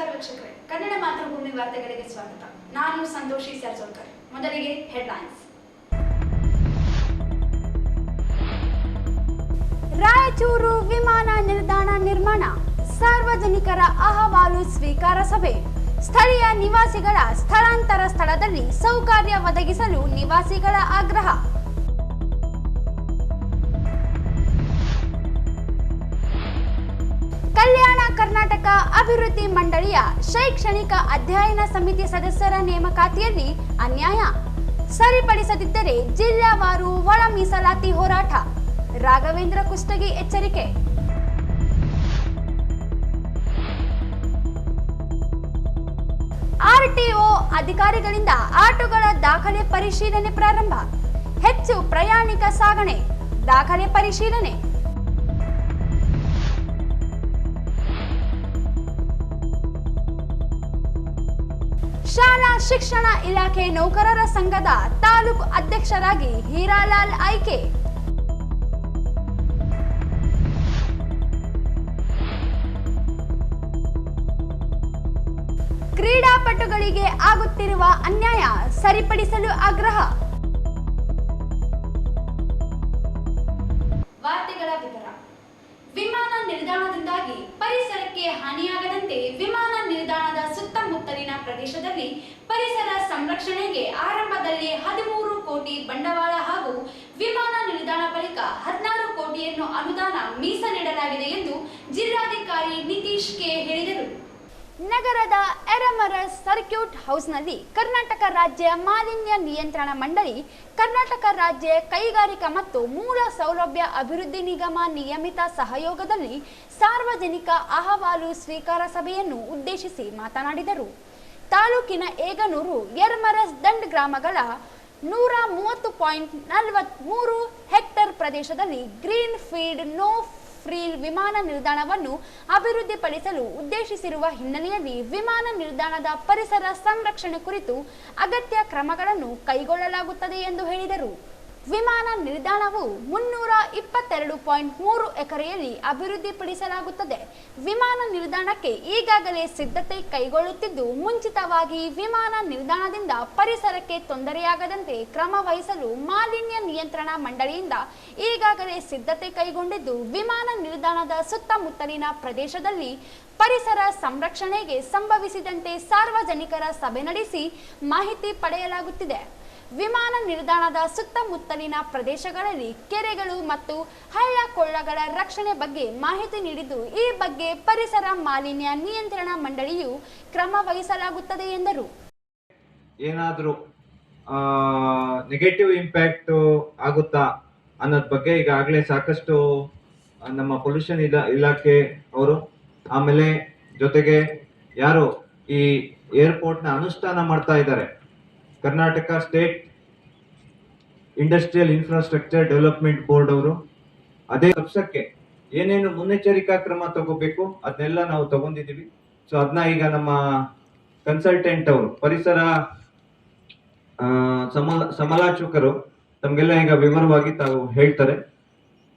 ನಮಸ್ಕಾರ ವೀಕ್ಷಕರೇ, ಕನ್ನಡ ಮಾತೃಭೂಮಿ ವಾರ್ತೆಗಳಿಗೆ ಸ್ವಾಗತ. ನಾನು ಸಂತೋಷಿ ಸರ್ಜೋಲ್ಕರ್. ಮೊದಲಿಗೆ ಹೆಡ್ಲೈನ್ಸ್. ರಾಯಚೂರು ವಿಮಾನ ನಿಲ್ದಾಣ ನಿರ್ಮಾಣ, ಸಾರ್ವಜನಿಕರ ಅಹವಾಲು ಸ್ವೀಕಾರ ಸಭೆ. ಸ್ಥಳೀಯ ನಿವಾಸಿಗಳ ಸ್ಥಳಾಂತರ ಸ್ಥಳದಲ್ಲಿ ಸೌಕರ್ಯ ಒದಗಿಸಲು ನಿವಾಸಿಗಳ ಆಗ್ರಹ. ಕಲ್ಯಾಣ ಕರ್ನಾಟಕ ಅಭಿವೃದ್ಧಿ ಮಂಡಳಿಯ ಶೈಕ್ಷಣಿಕ ಅಧ್ಯಯನ ಸಮಿತಿ ಸದಸ್ಯರ ನೇಮಕಾತಿಯಲ್ಲಿ ಅನ್ಯಾಯ, ಸರಿಪಡಿಸದಿದ್ದರೆ ಜಿಲ್ಲಾವಾರು ಒಳ ಮೀಸಲಾತಿ ಹೋರಾಟ. ರಾಘವೇಂದ್ರ ಕುಷ್ಟಗಿ ಎಚ್ಚರಿಕೆ. ಆರ್ಟಿಒ ಅಧಿಕಾರಿಗಳಿಂದ ಆಟೋಗಳ ದಾಖಲೆ ಪರಿಶೀಲನೆ ಪ್ರಾರಂಭ. ಹೆಚ್ಚು ಪ್ರಯಾಣಿಕ ಸಾಗಣೆ, ದಾಖಲೆ ಪರಿಶೀಲನೆ. ಶಾಲಾ ಶಿಕ್ಷಣ ಇಲಾಖೆ ನೌಕರರ ಸಂಘದ ತಾಲೂಕು ಅಧ್ಯಕ್ಷರಾಗಿ ಹೀರಾಲಾಲ್ ಆಯ್ಕೆ. ಕ್ರೀಡಾಪಟುಗಳಿಗೆ ಆಗುತ್ತಿರುವ ಅನ್ಯಾಯ ಸರಿಪಡಿಸಲು ಆಗ್ರಹ. ವಾರ್ತೆಗಳ ವಿವರ. ವಿಮಾನ ನಿಲ್ದಾಣದಿಂದಾಗಿ ಪರಿಸರಕ್ಕೆ ಹಾನಿಯಾಗದಂತೆ ವಿಮಾನ ನಿಲ್ದಾಣದ ಸುತ್ತಮುತ್ತಲಿನ ಪ್ರದೇಶದಲ್ಲಿ ಪರಿಸರ ಸಂರಕ್ಷಣೆಗೆ ಆರಂಭದಲ್ಲಿ 13 ಕೋಟಿ ಬಂಡವಾಳ ಹಾಗೂ ವಿಮಾನ ನಿಲ್ದಾಣ ಬಳಿಕ 16 ಕೋಟಿಯನ್ನು ಅನುದಾನ ಮೀಸಲಿಡಲಾಗಿದೆ ಎಂದು ಜಿಲ್ಲಾಧಿಕಾರಿ ನಿತೀಶ್ ಕೆ ಹೇಳಿದರು. ನಗರದ ಎರಮರಸ್ ಸರ್ಕ್ಯೂಟ್ ಹೌಸ್ನಲ್ಲಿ ಕರ್ನಾಟಕ ರಾಜ್ಯ ಮಾಲಿನ್ಯ ನಿಯಂತ್ರಣ ಮಂಡಳಿ, ಕರ್ನಾಟಕ ರಾಜ್ಯ ಕೈಗಾರಿಕಾ ಮತ್ತು ಮೂಲ ಸೌಲಭ್ಯ ಅಭಿವೃದ್ಧಿ ನಿಗಮ ನಿಯಮಿತ ಸಹಯೋಗದಲ್ಲಿ ಸಾರ್ವಜನಿಕ ಅಹವಾಲು ಸ್ವೀಕಾರ ಸಭೆಯನ್ನು ಉದ್ದೇಶಿಸಿ ಮಾತನಾಡಿದರು. ತಾಲೂಕಿನ ಏಗನೂರು, ಎರ್ಮರಸ್ ದಂಡ್ ಗ್ರಾಮಗಳ 130.43 ಹೆಕ್ಟೇರ್ ಪ್ರದೇಶದಲ್ಲಿ ಗ್ರೀನ್ ಫೀಲ್ಡ್ ನೋ ಫ್ರೀಲ್ ವಿಮಾನ ನಿಲ್ದಾಣವನ್ನು ಅಭಿವೃದ್ಧಿಪಡಿಸಲು ಉದ್ದೇಶಿಸಿರುವ ಹಿನ್ನೆಲೆಯಲ್ಲಿ ವಿಮಾನ ನಿಲ್ದಾಣದ ಪರಿಸರ ಸಂರಕ್ಷಣೆ ಕುರಿತು ಅಗತ್ಯ ಕ್ರಮಗಳನ್ನು ಕೈಗೊಳ್ಳಲಾಗುತ್ತದೆ ಎಂದು ಹೇಳಿದರು. ವಿಮಾನ ನಿಲ್ದಾಣವು 322.3 ಎಕರೆಯಲ್ಲಿ ಅಭಿವೃದ್ಧಿಪಡಿಸಲಾಗುತ್ತದೆ. ವಿಮಾನ ನಿಲ್ದಾಣಕ್ಕೆ ಈಗಾಗಲೇ ಸಿದ್ಧತೆ ಕೈಗೊಳ್ಳುತ್ತಿದ್ದು, ಮುಂಚಿತವಾಗಿ ವಿಮಾನ ನಿಲ್ದಾಣದಿಂದ ಪರಿಸರಕ್ಕೆ ತೊಂದರೆಯಾಗದಂತೆ ಕ್ರಮ ವಹಿಸಲು ಮಾಲಿನ್ಯ ನಿಯಂತ್ರಣ ಮಂಡಳಿಯಿಂದ ಈಗಾಗಲೇ ಸಿದ್ಧತೆ ಕೈಗೊಂಡಿದ್ದು, ವಿಮಾನ ನಿಲ್ದಾಣದ ಸುತ್ತಮುತ್ತಲಿನ ಪ್ರದೇಶದಲ್ಲಿ ಪರಿಸರ ಸಂರಕ್ಷಣೆಗೆ ಸಂಭವಿಸಿದಂತೆ ಸಾರ್ವಜನಿಕರ ಸಭೆ ನಡೆಸಿ ಮಾಹಿತಿ ಪಡೆಯಲಾಗುತ್ತಿದೆ. ವಿಮಾನ ನಿಲ್ದಾಣದ ಸುತ್ತಮುತ್ತಲಿನ ಪ್ರದೇಶಗಳಲ್ಲಿ ಕೆರೆಗಳು ಮತ್ತು ಹಳ್ಳ ಕೊಳ್ಳಗಳ ರಕ್ಷಣೆ ಬಗ್ಗೆ ಮಾಹಿತಿ ನೀಡಿದ್ದು, ಈ ಬಗ್ಗೆ ಪರಿಸರ ಮಾಲಿನ್ಯ ನಿಯಂತ್ರಣ ಮಂಡಳಿಯು ಕ್ರಮ ವಹಿಸಲಾಗುತ್ತದೆ ಎಂದರು. ಏನಾದರೂ ನೆಗೆಟಿವ್ ಇಂಪ್ಯಾಕ್ಟ್ ಆಗುತ್ತಾ ಅನ್ನೋದ್ ಬಗ್ಗೆ ಈಗಾಗಲೇ ಸಾಕಷ್ಟು ನಮ್ಮ ಪೊಲ್ಯೂಷನ್ ಇಲಾಖೆ ಅವರು, ಆಮೇಲೆ ಜೊತೆಗೆ ಯಾರು ಈ ಏರ್ಪೋರ್ಟ್ನ ಅನುಷ್ಠಾನ ಮಾಡ್ತಾ ಇದ್ದಾರೆ, Karnataka state industrial infrastructure development board ಅವರು, ಅದೇ ವರ್ಷಕ್ಕೆ ಏನೇನು ಮುನ್ನೆಚ್ಚರಿಕಾ ಕ್ರಮ ತಗೋಬೇಕು ಅದನ್ನೆಲ್ಲ ನಾವು ತಗೊಂಡಿದ್ದೀವಿ. ಸೊ ಅದನ್ನ ಈಗ ನಮ್ಮ ಕನ್ಸಲ್ಟೆಂಟ್ ಅವರು, ಪರಿಸರ ಸಮಾಲೋಚಕರು ತಮ್ಗೆಲ್ಲ ಈಗ ವಿವರವಾಗಿ ತಾವು ಹೇಳ್ತಾರೆ.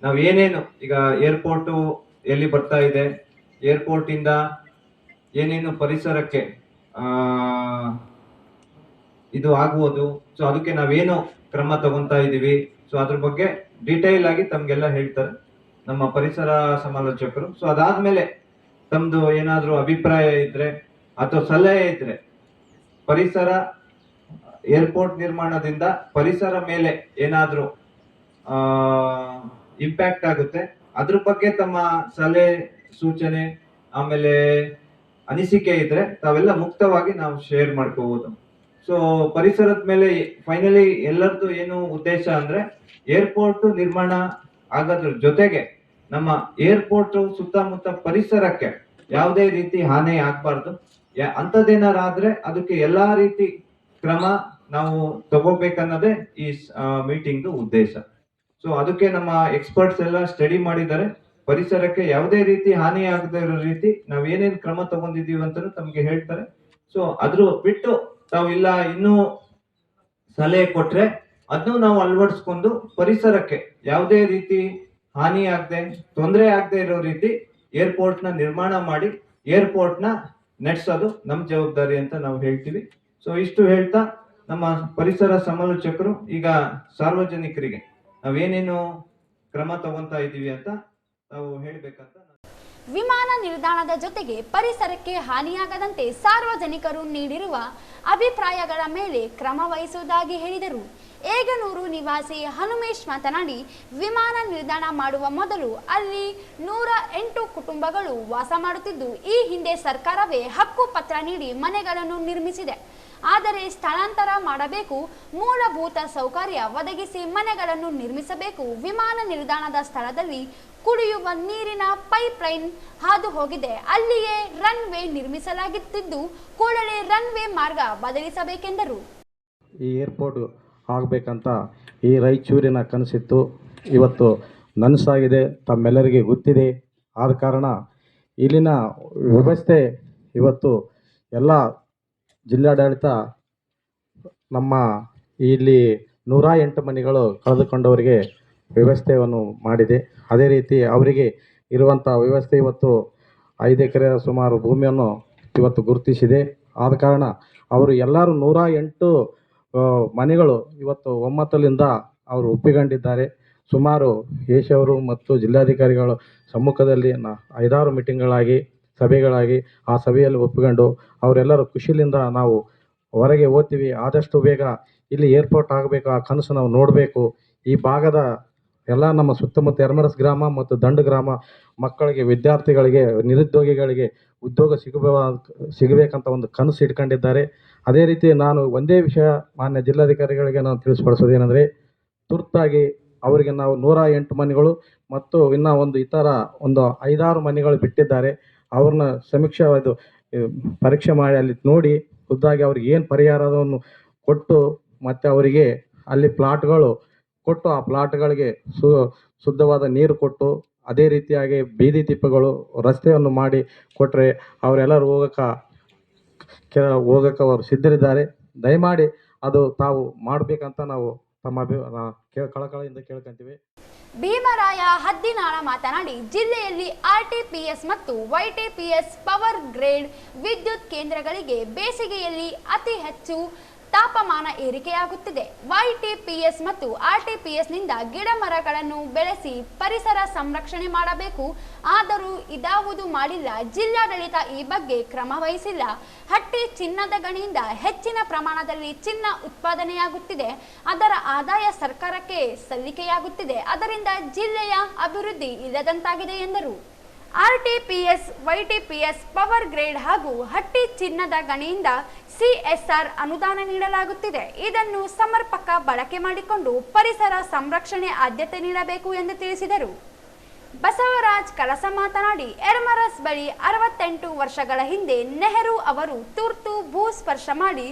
ನಾವು ಏನೇನು ಈಗ ಏರ್ಪೋರ್ಟು ಎಲ್ಲಿ ಬರ್ತಾ ಇದೆ, ಏರ್ಪೋರ್ಟ್ ಇಂದ ಏನೇನು ಪರಿಸರಕ್ಕೆ ಇದು ಆಗ್ಬೋದು, ಸೊ ಅದಕ್ಕೆ ನಾವೇನು ಕ್ರಮ ತಗೊಂತಾ ಇದೀವಿ, ಸೊ ಅದ್ರ ಬಗ್ಗೆ ಡೀಟೇಲ್ ಆಗಿ ತಮ್ಗೆಲ್ಲ ಹೇಳ್ತಾರೆ ನಮ್ಮ ಪರಿಸರ ಸಮಾಲೋಚಕರು. ಸೊ ಅದಾದ್ಮೇಲೆ ತಮ್ದು ಏನಾದ್ರೂ ಅಭಿಪ್ರಾಯ ಇದ್ರೆ ಅಥವಾ ಸಲಹೆ ಇದ್ರೆ, ಪರಿಸರ ಏರ್ಪೋರ್ಟ್ ನಿರ್ಮಾಣದಿಂದ ಪರಿಸರ ಮೇಲೆ ಏನಾದ್ರೂ ಇಂಪ್ಯಾಕ್ಟ್ ಆಗುತ್ತೆ, ಅದ್ರ ಬಗ್ಗೆ ತಮ್ಮ ಸಲಹೆ ಸೂಚನೆ ಆಮೇಲೆ ಅನಿಸಿಕೆ ಇದ್ರೆ ತಾವೆಲ್ಲ ಮುಕ್ತವಾಗಿ ನಾವು ಶೇರ್ ಮಾಡ್ಕೋಬಹುದು. ಸೊ ಪರಿಸರದ ಮೇಲೆ ಫೈನಲಿ ಎಲ್ಲರದ್ದು ಏನು ಉದ್ದೇಶ ಅಂದ್ರೆ, ಏರ್ಪೋರ್ಟ್ ನಿರ್ಮಾಣ ಆಗೋದ್ರ ಜೊತೆಗೆ ನಮ್ಮ ಏರ್ಪೋರ್ಟ್ ಸುತ್ತಮುತ್ತ ಪರಿಸರಕ್ಕೆ ಯಾವುದೇ ರೀತಿ ಹಾನಿ ಆಗ್ಬಾರ್ದು. ಅಂಥದ್ದೇನಾರಾದ್ರೆ ಅದಕ್ಕೆ ಎಲ್ಲಾ ರೀತಿ ಕ್ರಮ ನಾವು ತಗೋಬೇಕನ್ನೋದೇ ಈ ಮೀಟಿಂಗ್ ಉದ್ದೇಶ. ಸೊ ಅದಕ್ಕೆ ನಮ್ಮ ಎಕ್ಸ್ಪರ್ಟ್ಸ್ ಎಲ್ಲ ಸ್ಟಡಿ ಮಾಡಿದ್ದಾರೆ. ಪರಿಸರಕ್ಕೆ ಯಾವುದೇ ರೀತಿ ಹಾನಿ ಆಗದೆ ಇರೋ ರೀತಿ ನಾವ್ ಏನೇನ್ ಕ್ರಮ ತಗೊಂಡಿದೀವಿ ಅಂತ ತಮ್ಗೆ ಹೇಳ್ತಾರೆ. ಸೊ ಅದ್ರ ಬಿಟ್ಟು ತಾವು ಇಲ್ಲ ಇನ್ನೂ ಸಲಹೆ ಕೊಟ್ರೆ ಅದನ್ನು ನಾವು ಅಳವಡಿಸ್ಕೊಂಡು ಪರಿಸರಕ್ಕೆ ಯಾವುದೇ ರೀತಿ ಹಾನಿ ಆಗದೆ, ತೊಂದರೆ ಆಗದೆ ಇರೋ ರೀತಿ ಏರ್ಪೋರ್ಟ್ ನ ನಿರ್ಮಾಣ ಮಾಡಿ ಏರ್ಪೋರ್ಟ್ ನ ನಡೆಸೋದು ನಮ್ಮ ಜವಾಬ್ದಾರಿ ಅಂತ ನಾವು ಹೇಳ್ತೀವಿ. ಸೊ ಇಷ್ಟು ಹೇಳ್ತಾ ನಮ್ಮ ಪರಿಸರ ಸಮಾಲೋಚಕರು ಈಗ ಸಾರ್ವಜನಿಕರಿಗೆ ನಾವೇನೇನು ಕ್ರಮ ತಗೊಂತಾ ಇದ್ದೀವಿ ಅಂತ ನಾವು ಹೇಳ್ಬೇಕಂತ. ವಿಮಾನ ನಿಲ್ದಾಣದ ಜೊತೆಗೆ ಪರಿಸರಕ್ಕೆ ಹಾನಿಯಾಗದಂತೆ ಸಾರ್ವಜನಿಕರು ನೀಡಿರುವ ಅಭಿಪ್ರಾಯಗಳ ಮೇಲೆ ಕ್ರಮ ವಹಿಸುವುದಾಗಿ ಹೇಳಿದರು. ಏಗನೂರು ನಿವಾಸಿ ಹನುಮೇಶ್ ಮಾತನಾಡಿ, ವಿಮಾನ ನಿಲ್ದಾಣ ಮಾಡುವ ಮೊದಲು ಅಲ್ಲಿ 108 ಕುಟುಂಬಗಳು ವಾಸ ಮಾಡುತ್ತಿದ್ದು, ಈ ಹಿಂದೆ ಸರ್ಕಾರವೇ ಹಕ್ಕು ಪತ್ರ ನೀಡಿ ಮನೆಗಳನ್ನು ನಿರ್ಮಿಸಿದೆ. ಆದರೆ ಸ್ಥಳಾಂತರ ಮಾಡಬೇಕು, ಮೂಲಭೂತ ಸೌಕರ್ಯ ಒದಗಿಸಿ ಮನೆಗಳನ್ನು ನಿರ್ಮಿಸಬೇಕು. ವಿಮಾನ ನಿಲ್ದಾಣದ ಸ್ಥಳದಲ್ಲಿ ಕುಡಿಯುವ ನೀರಿನ ಪೈಪ್ ಲೈನ್ ಹಾದು ಹೋಗಿದೆ, ಅಲ್ಲಿಯೇ ರನ್ವೇ ನಿರ್ಮಿಸಲಾಗುತ್ತಿದ್ದು ಕೂಡಲೇ ರನ್ವೇ ಮಾರ್ಗ ಬದಲಿಸಬೇಕೆಂದರು. ಈ ಏರ್ಪೋರ್ಟ್ ಆಗಬೇಕಂತ ಈ ರಾಯಚೂರಿನ ಕನಸಿತ್ತು, ಇವತ್ತು ನನಸಾಗಿದೆ, ತಮ್ಮೆಲ್ಲರಿಗೆ ಗೊತ್ತಿದೆ. ಆದ ಕಾರಣ ಇಲ್ಲಿನ ವ್ಯವಸ್ಥೆ ಇವತ್ತು ಎಲ್ಲ ಜಿಲ್ಲಾಡಳಿತ ನಮ್ಮ ಇಲ್ಲಿ 108 ಮನೆಗಳು ಕಳೆದುಕೊಂಡವರಿಗೆ ವ್ಯವಸ್ಥೆಯನ್ನು ಮಾಡಿದೆ. ಅದೇ ರೀತಿ ಅವರಿಗೆ ಇರುವಂಥ ವ್ಯವಸ್ಥೆ ಇವತ್ತು 5 ಎಕರೆ ಸುಮಾರು ಭೂಮಿಯನ್ನು ಇವತ್ತು ಗುರುತಿಸಿದೆ. ಆದ ಕಾರಣ ಅವರು ಎಲ್ಲರೂ 108 ಮನೆಗಳು ಇವತ್ತು ಒಮ್ಮತದಿಂದ ಅವರು ಒಪ್ಪಿಕೊಂಡಿದ್ದಾರೆ. ಸುಮಾರು ಯಶವರು ಮತ್ತು ಜಿಲ್ಲಾಧಿಕಾರಿಗಳ ಸಮ್ಮುಖದಲ್ಲಿ 5-6 ಮೀಟಿಂಗ್ಗಳಾಗಿ ಸಭೆಗಳಾಗಿ ಆ ಸಭೆಯಲ್ಲಿ ಒಪ್ಪಿಕೊಂಡು ಅವರೆಲ್ಲರೂ ಖುಷಿಯಿಂದ ನಾವು ಹೊರಗೆ ಹೋಗ್ತೀವಿ. ಆದಷ್ಟು ಬೇಗ ಇಲ್ಲಿ ಏರ್ಪೋರ್ಟ್ ಆಗಬೇಕು, ಆ ಕನಸು ನಾವು ನೋಡಬೇಕು. ಈ ಭಾಗದ ಎಲ್ಲ ನಮ್ಮ ಸುತ್ತಮುತ್ತ ಯರಮರಸ್ ಗ್ರಾಮ ಮತ್ತು ದಂಡು ಗ್ರಾಮ ಮಕ್ಕಳಿಗೆ, ವಿದ್ಯಾರ್ಥಿಗಳಿಗೆ, ನಿರುದ್ಯೋಗಿಗಳಿಗೆ ಉದ್ಯೋಗ ಸಿಗಬೇಕಂತ ಒಂದು ಕನಸು ಇಟ್ಕೊಂಡಿದ್ದಾರೆ. ಅದೇ ರೀತಿ ನಾನು ಒಂದೇ ವಿಷಯ ಮಾನ್ಯ ಜಿಲ್ಲಾಧಿಕಾರಿಗಳಿಗೆ ನಾನು ತಿಳಿಸ್ಪಡಿಸೋದೇನೆಂದರೆ, ತುರ್ತಾಗಿ ಅವರಿಗೆ ನಾವು 108 ಮನೆಗಳು ಮತ್ತು ಇನ್ನೂ ಇತರ 5-6 ಮನೆಗಳು ಬಿಟ್ಟಿದ್ದಾರೆ. ಅವ್ರನ್ನ ಸಮೀಕ್ಷೆ ಪರೀಕ್ಷೆ ಮಾಡಿ ಅಲ್ಲಿ ನೋಡಿ ಖುದ್ದಾಗಿ ಅವ್ರಿಗೆ ಏನು ಪರಿಹಾರವನ್ನು ಕೊಟ್ಟು ಮತ್ತು ಅವರಿಗೆ ಅಲ್ಲಿ ಪ್ಲಾಟ್ಗಳು ಕೊಟ್ಟು ಆ ಪ್ಲಾಟ್ಗಳಿಗೆ ಶುದ್ಧವಾದ ನೀರು ಕೊಟ್ಟು, ಅದೇ ರೀತಿಯಾಗಿ ಬೀದಿ ದೀಪಗಳು ರಸ್ತೆಯನ್ನು ಮಾಡಿ ಕೊಟ್ಟರೆ ಅವರೆಲ್ಲರೂ ಹೋಗೋಕ್ಕೆ ಅವರು ಸಿದ್ಧರಿದ್ದಾರೆ. ದಯಮಾಡಿ ಅದು ತಾವು ಮಾಡಬೇಕಂತ ನಾವು ತಮ್ಮ ಕಳಕಳಿಯಿಂದ ಕೇಳ್ಕೊಂತೀವಿ. ಭೀಮರಾಯ ಹದ್ದಿನಾಳ ಮಾತನಾಡಿ, ಜಿಲ್ಲೆಯಲ್ಲಿ ಆರ್ಟಿಪಿಎಸ್ ಮತ್ತು ವೈಟಿಪಿಎಸ್ ಪವರ್ ಗ್ರೇಡ್ ವಿದ್ಯುತ್ ಕೇಂದ್ರಗಳಿಗೆ ಬೇಸಿಗೆಯಲ್ಲಿ ಅತಿ ಹೆಚ್ಚು ತಾಪಮಾನ ಏರಿಕೆಯಾಗುತ್ತಿದೆ. ವೈಟಿಪಿಎಸ್ ಮತ್ತು ಆರ್ಟಿಪಿಎಸ್ನಿಂದ ಗಿಡ ಮರಗಳನ್ನು ಬೆಳೆಸಿ ಪರಿಸರ ಸಂರಕ್ಷಣೆ ಮಾಡಬೇಕು. ಆದರೂ ಇದಾವುದು ಮಾಡಿಲ್ಲ. ಜಿಲ್ಲಾಡಳಿತ ಈ ಬಗ್ಗೆ ಕ್ರಮ ವಹಿಸಿಲ್ಲ. ಹಟ್ಟಿ ಚಿನ್ನದ ಗಣಿಯಿಂದ ಹೆಚ್ಚಿನ ಪ್ರಮಾಣದಲ್ಲಿ ಚಿನ್ನ ಉತ್ಪಾದನೆಯಾಗುತ್ತಿದೆ. ಅದರ ಆದಾಯ ಸರ್ಕಾರಕ್ಕೆ ಸಲ್ಲಿಕೆಯಾಗುತ್ತಿದೆ. ಅದರಿಂದ ಜಿಲ್ಲೆಯ ಅಭಿವೃದ್ಧಿ ಇಲ್ಲದಂತಾಗಿದೆ ಎಂದರು. ಆರ್ಟಿಪಿಎಸ್, ವೈಟಿಪಿಎಸ್ ಪವರ್ ಗ್ರೇಡ್ ಹಾಗೂ ಹಟ್ಟಿ ಚಿನ್ನದ ಗಣಿಯಿಂದ CSR ಅನುದಾನ ನೀಡಲಾಗುತ್ತಿದೆ. ಇದನ್ನು ಸಮರ್ಪಕ ಬಳಕೆ ಮಾಡಿಕೊಂಡು ಪರಿಸರ ಸಂರಕ್ಷಣೆ ಆದ್ಯತೆ ನೀಡಬೇಕು ಎಂದು ತಿಳಿಸಿದರು. ಬಸವರಾಜ್ ಕಳಸ ಮಾತನಾಡಿ, ಯರಮರಸ್ ಬಳಿ 68 ವರ್ಷಗಳ ಹಿಂದೆ ನೆಹರು ಅವರು ತುರ್ತು ಭೂಸ್ಪರ್ಶ ಮಾಡಿ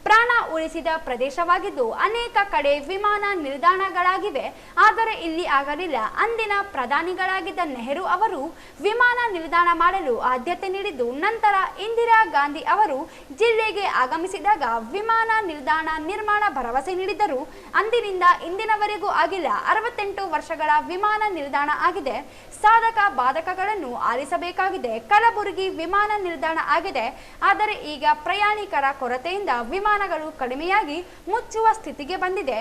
ಪ್ರಾಣ ಉಳಿಸಿದ ಪ್ರದೇಶವಾಗಿದ್ದು ಅನೇಕ ಕಡೆ ವಿಮಾನ ನಿಲ್ದಾಣಗಳಾಗಿವೆ. ಆದರೆ ಇಲ್ಲಿ ಆಗಲಿಲ್ಲ. ಅಂದಿನ ಪ್ರಧಾನಿಗಳಾಗಿದ್ದ ನೆಹರು ಅವರು ವಿಮಾನ ನಿಲ್ದಾಣ ಮಾಡಲು ಆದ್ಯತೆ ನೀಡಿದ್ದು, ನಂತರ ಇಂದಿರಾ ಗಾಂಧಿ ಅವರು ಜಿಲ್ಲೆಗೆ ಆಗಮಿಸಿದಾಗ ವಿಮಾನ ನಿಲ್ದಾಣ ನಿರ್ಮಾಣ ಭರವಸೆ ನೀಡಿದ್ದರು. ಅಂದಿನಿಂದ ಇಂದಿನವರೆಗೂ ಆಗಿಲ್ಲ. 68 ವರ್ಷಗಳ ವಿಮಾನ ನಿಲ್ದಾಣ ಆಗಿದೆ. ಸಾಧಕ ಬಾಧಕಗಳನ್ನು ಆಲಿಸಬೇಕಾಗಿದೆ. ಕಲಬುರಗಿ ವಿಮಾನ ನಿಲ್ದಾಣ ಆಗಿದೆ. ಆದರೆ ಈಗ ಪ್ರಯಾಣಿಕರ ಕೊರತೆಯಿಂದ ವಿಮಾನಗಳು ಕಡಿಮೆಯಾಗಿ ಮುಚ್ಚುವ ಸ್ಥಿತಿಗೆ ಬಂದಿದೆ.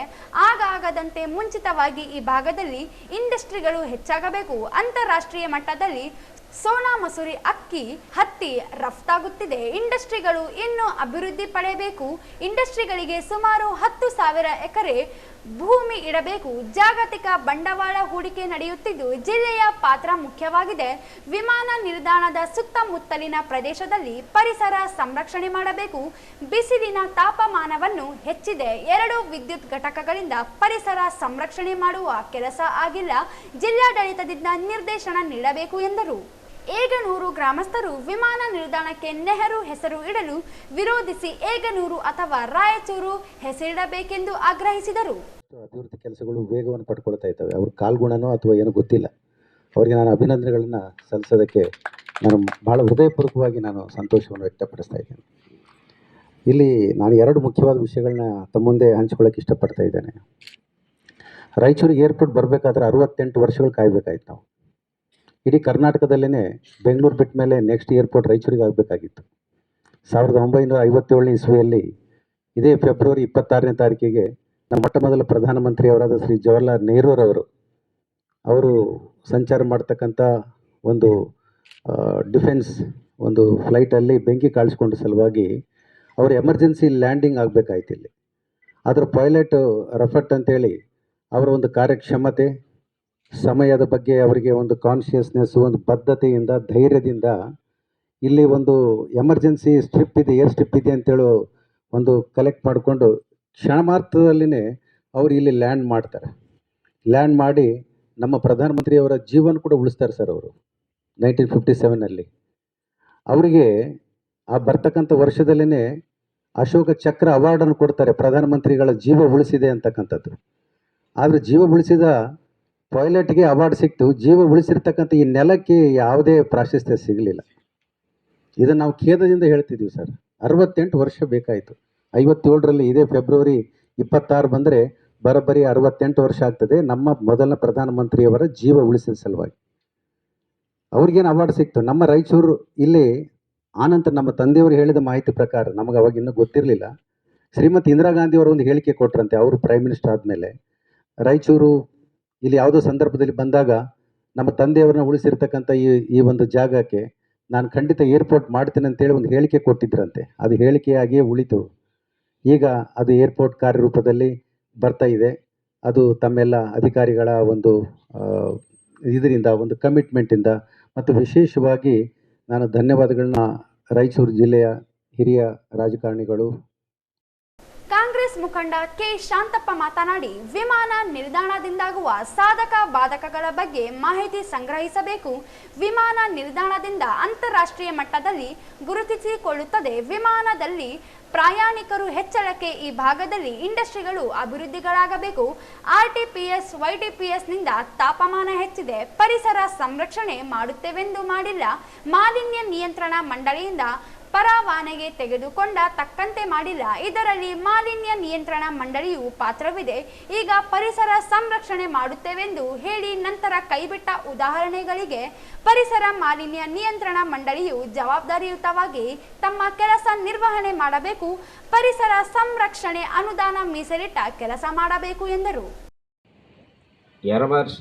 ಆಗದಂತೆ ಮುಂಚಿತವಾಗಿ ಈ ಭಾಗದಲ್ಲಿ ಇಂಡಸ್ಟ್ರಿಗಳು ಹೆಚ್ಚಾಗಬೇಕು. ಅಂತಾರಾಷ್ಟ್ರೀಯ ಮಟ್ಟದಲ್ಲಿ ಸೋನಾ ಮಸೂರಿ, ಅಕ್ಕಿ, ಹತ್ತಿ ರಫ್ತಾಗುತ್ತಿದೆ. ಇಂಡಸ್ಟ್ರಿಗಳು ಇನ್ನೂ ಅಭಿವೃದ್ಧಿ ಪಡೆಯಬೇಕು. ಇಂಡಸ್ಟ್ರಿಗಳಿಗೆ ಸುಮಾರು 10,000 ಎಕರೆ ಭೂಮಿ ಇಡಬೇಕು. ಜಾಗತಿಕ ಬಂಡವಾಳ ಹೂಡಿಕೆ ನಡೆಯುತ್ತಿದ್ದು ಜಿಲ್ಲೆಯ ಪಾತ್ರ ಮುಖ್ಯವಾಗಿದೆ. ವಿಮಾನ ನಿಲ್ದಾಣದ ಸುತ್ತಮುತ್ತಲಿನ ಪ್ರದೇಶದಲ್ಲಿ ಪರಿಸರ ಸಂರಕ್ಷಣೆ ಮಾಡಬೇಕು. ಬಿಸಿಲಿನ ತಾಪಮಾನವನ್ನು ಹೆಚ್ಚಿದೆ. 2 ವಿದ್ಯುತ್ ಘಟಕಗಳಿಂದ ಪರಿಸರ ಸಂರಕ್ಷಣೆ ಮಾಡುವ ಕೆಲಸ ಆಗಿಲ್ಲ. ಜಿಲ್ಲಾಡಳಿತದಿಂದ ನಿರ್ದೇಶನ ನೀಡಬೇಕು ಎಂದರು. ಏಗನೂರು ಗ್ರಾಮಸ್ಥರು ವಿಮಾನ ನಿಲ್ದಾಣಕ್ಕೆ ನೆಹರು ಹೆಸರು ಇಡಲು ವಿರೋಧಿಸಿ ಏಗನೂರು ಅಥವಾ ರಾಯಚೂರು ಹೆಸರಿಡಬೇಕೆಂದು ಆಗ್ರಹಿಸಿದರು. ಅಭಿವೃದ್ಧಿ ಕೆಲಸಗಳು ವೇಗವನ್ನು ಪಡ್ಕೊಳ್ತಾ ಇದ್ದಾವೆ. ಅವ್ರ ಕಾಲ್ಗುಣನೋ ಅಥವಾ ಏನೋ ಗೊತ್ತಿಲ್ಲ. ಅವರಿಗೆ ನಾನು ಅಭಿನಂದನೆಗಳನ್ನು ಸಲ್ಲಿಸೋದಕ್ಕೆ ನಾನು ಭಾಳ ಹೃದಯಪೂರ್ವಕವಾಗಿ ನಾನು ಸಂತೋಷವನ್ನು ವ್ಯಕ್ತಪಡಿಸ್ತಾ ಇದ್ದೇನೆ. ಇಲ್ಲಿ ನಾನು 2 ಮುಖ್ಯವಾದ ವಿಷಯಗಳನ್ನ ತಮ್ಮ ಮುಂದೆ ಹಂಚ್ಕೊಳ್ಳೋಕೆ ಇಷ್ಟಪಡ್ತಾ ಇದ್ದೇನೆ. ರಾಯಚೂರಿಗೆ ಏರ್ಪೋರ್ಟ್ ಬರಬೇಕಾದ್ರೆ 68 ವರ್ಷಗಳು ಕಾಯಬೇಕಾಯ್ತು. ನಾವು ಇಡೀ ಕರ್ನಾಟಕದಲ್ಲೇ ಬೆಂಗಳೂರು ಬಿಟ್ಟ ಮೇಲೆ ನೆಕ್ಸ್ಟ್ ಏರ್ಪೋರ್ಟ್ ರಾಯಚೂರಿಗೆ ಆಗಬೇಕಾಗಿತ್ತು. 1957 ಇಸ್ವಿಯಲ್ಲಿ ಇದೇ ಫೆಬ್ರವರಿ 26ನೇ ತಾರೀಕಿಗೆ ನಮ್ಮ ಮೊಟ್ಟ ಮೊದಲ ಪ್ರಧಾನಮಂತ್ರಿಯವರಾದ ಶ್ರೀ ಜವಾಹರ್ಲಾಲ್ ನೆಹರೂರವರು ಅವರು ಸಂಚಾರ ಮಾಡ್ತಕ್ಕಂಥ ಒಂದು ಡಿಫೆನ್ಸ್ ಒಂದು ಫ್ಲೈಟಲ್ಲಿ ಬೆಂಕಿ ಕಾಣಿಸ್ಕೊಂಡ ಸಲುವಾಗಿ ಅವರು ಎಮರ್ಜೆನ್ಸಿ ಲ್ಯಾಂಡಿಂಗ್ ಆಗಬೇಕಾಯ್ತು ಇಲ್ಲಿ. ಅದರ ಪೈಲಟ್ ರಫಟ್ ಅಂತೇಳಿ ಅವರ ಒಂದು ಕಾರ್ಯಕ್ಷಮತೆ, ಸಮಯದ ಬಗ್ಗೆ ಅವರಿಗೆ ಒಂದು ಕಾನ್ಷಿಯಸ್ನೆಸ್, ಒಂದು ಬದ್ಧತೆಯಿಂದ, ಧೈರ್ಯದಿಂದ ಇಲ್ಲಿ ಒಂದು ಎಮರ್ಜೆನ್ಸಿ ಸ್ಟ್ರಿಪ್ ಇದೆ, ಏರ್ ಸ್ಟ್ರಿಪ್ ಇದೆ ಅಂತೇಳಿ ಒಂದು ಕಲೆಕ್ಟ್ ಮಾಡಿಕೊಂಡು ಕ್ಷಣ ಮಾತ್ರದಲ್ಲಿನೇ ಅವರು ಇಲ್ಲಿ ಲ್ಯಾಂಡ್ ಮಾಡ್ತಾರೆ. ಲ್ಯಾಂಡ್ ಮಾಡಿ ನಮ್ಮ ಪ್ರಧಾನಮಂತ್ರಿಯವರ ಜೀವನ ಕೂಡ ಉಳಿಸ್ತಾರೆ ಸರ್ ಅವರು 1957ನಲ್ಲಿ. ಅವರಿಗೆ ಆ ಬರ್ತಕ್ಕಂಥ ವರ್ಷದಲ್ಲೇ ಅಶೋಕ ಚಕ್ರ ಅವಾರ್ಡನ್ನು ಕೊಡ್ತಾರೆ, ಪ್ರಧಾನಮಂತ್ರಿಗಳ ಜೀವ ಉಳಿಸಿದೆ ಅಂತಕ್ಕಂಥದ್ದು. ಆದರೆ ಜೀವ ಉಳಿಸಿದ ಪೈಲಟ್ಗೆ ಅವಾರ್ಡ್ ಸಿಕ್ತು, ಜೀವ ಉಳಿಸಿರ್ತಕ್ಕಂಥ ಈ ನೆಲಕ್ಕೆ ಯಾವುದೇ ಪ್ರಾಶಸ್ತ್ಯ ಸಿಗಲಿಲ್ಲ. ಇದನ್ನು ನಾವು ಖೇದದಿಂದ ಹೇಳ್ತಿದ್ವಿ ಸರ್. 68 ವರ್ಷ ಬೇಕಾಯಿತು. 57ರಲ್ಲಿ ಇದೇ ಫೆಬ್ರವರಿ 26 ಬಂದರೆ ಬರೋಬ್ಬರಿ 68 ವರ್ಷ ಆಗ್ತದೆ ನಮ್ಮ ಮೊದಲ ಪ್ರಧಾನಮಂತ್ರಿಯವರ ಜೀವ ಉಳಿಸಿದ ಸಲುವಾಗಿ. ಅವ್ರಿಗೇನು ಅವಾರ್ಡ್ ಸಿಕ್ತು. ನಮ್ಮ ರಾಯಚೂರು ಇಲ್ಲಿ ಆನಂತರ ನಮ್ಮ ತಂದೆಯವರು ಹೇಳಿದ ಮಾಹಿತಿ ಪ್ರಕಾರ, ನಮಗೆ ಅವಾಗ ಇನ್ನೂ ಗೊತ್ತಿರಲಿಲ್ಲ, ಶ್ರೀಮತಿ ಇಂದಿರಾ ಗಾಂಧಿಯವರು ಒಂದು ಹೇಳಿಕೆ ಕೊಟ್ಟರಂತೆ ಅವರು ಪ್ರೈಮ್ ಮಿನಿಸ್ಟರ್ ಆದಮೇಲೆ. ರಾಯಚೂರು ಇಲ್ಲಿ ಯಾವುದೋ ಸಂದರ್ಭದಲ್ಲಿ ಬಂದಾಗ ನಮ್ಮ ತಂದೆಯವ್ರನ್ನ ಉಳಿಸಿರ್ತಕ್ಕಂಥ ಈ ಒಂದು ಜಾಗಕ್ಕೆ ನಾನು ಖಂಡಿತ ಏರ್ಪೋರ್ಟ್ ಮಾಡ್ತೇನೆ ಅಂತೇಳಿ ಒಂದು ಹೇಳಿಕೆ ಕೊಟ್ಟಿದ್ದರಂತೆ. ಅದು ಹೇಳಿಕೆಯಾಗಿಯೇ ಉಳಿತು. ಈಗ ಅದು ಏರ್ಪೋರ್ಟ್ ಕಾರ್ಯರೂಪದಲ್ಲಿ ಬರ್ತಾ ಇದೆ. ಅದು ತಮ್ಮೆಲ್ಲ ಅಧಿಕಾರಿಗಳ ಒಂದು ಇದರಿಂದ, ಒಂದು ಕಮಿಟ್ಮೆಂಟಿಂದ ಮತ್ತು ವಿಶೇಷವಾಗಿ ನಾನು ಧನ್ಯವಾದಗಳನ್ನ ರಾಯಚೂರು ಜಿಲ್ಲೆಯ ಹಿರಿಯ ರಾಜಕಾರಣಿಗಳು. ಕಾಂಗ್ರೆಸ್ ಮುಖಂಡ ಕೆ ಶಾಂತಪ್ಪ ಮಾತನಾಡಿ, ವಿಮಾನ ನಿಲ್ದಾಣದಿಂದಾಗುವ ಸಾಧಕ ಬಾಧಕಗಳ ಬಗ್ಗೆ ಮಾಹಿತಿ ಸಂಗ್ರಹಿಸಬೇಕು. ವಿಮಾನ ನಿಲ್ದಾಣದಿಂದ ಅಂತಾರಾಷ್ಟ್ರೀಯ ಮಟ್ಟದಲ್ಲಿ ಗುರುತಿಸಿಕೊಳ್ಳುತ್ತದೆ. ವಿಮಾನದಲ್ಲಿ ಪ್ರಯಾಣಿಕರು ಹೆಚ್ಚಳಕ್ಕೆ ಈ ಭಾಗದಲ್ಲಿ ಇಂಡಸ್ಟ್ರಿಗಳು ಅಭಿವೃದ್ಧಿಗಳಾಗಬೇಕು. ಆರ್ಟಿಪಿಎಸ್ ವೈಟಿಪಿಎಸ್ನಿಂದ ತಾಪಮಾನ ಹೆಚ್ಚಿದೆ, ಪರಿಸರ ಸಂರಕ್ಷಣೆ ಮಾಡುತ್ತೇವೆಂದು ಮಾಡಿಲ್ಲ. ಮಾಲಿನ್ಯ ನಿಯಂತ್ರಣ ಮಂಡಳಿಯಿಂದ ಪರವಾನಗಿ ತೆಗೆದುಕೊಂಡ ತಕ್ಕಂತೆ ಮಾಡಿಲ್ಲ. ಇದರಲ್ಲಿ ಮಾಲಿನ್ಯ ನಿಯಂತ್ರಣ ಮಂಡಳಿಯು ಪಾತ್ರವಿದೆ. ಈಗ ಪರಿಸರ ಸಂರಕ್ಷಣೆ ಮಾಡುತ್ತೇವೆಂದು ಹೇಳಿ ನಂತರ ಕೈಬಿಟ್ಟ ಉದಾಹರಣೆಗಳಿಗೆ ಪರಿಸರ ಮಾಲಿನ್ಯ ನಿಯಂತ್ರಣ ಮಂಡಳಿಯು ಜವಾಬ್ದಾರಿಯುತವಾಗಿ ತಮ್ಮ ಕೆಲಸ ನಿರ್ವಹಣೆ ಮಾಡಬೇಕು. ಪರಿಸರ ಸಂರಕ್ಷಣೆ ಅನುದಾನ ಮೀಸಲಿಟ್ಟ ಕೆಲಸ ಮಾಡಬೇಕು ಎಂದರು. ಯರಮರ್ಸ್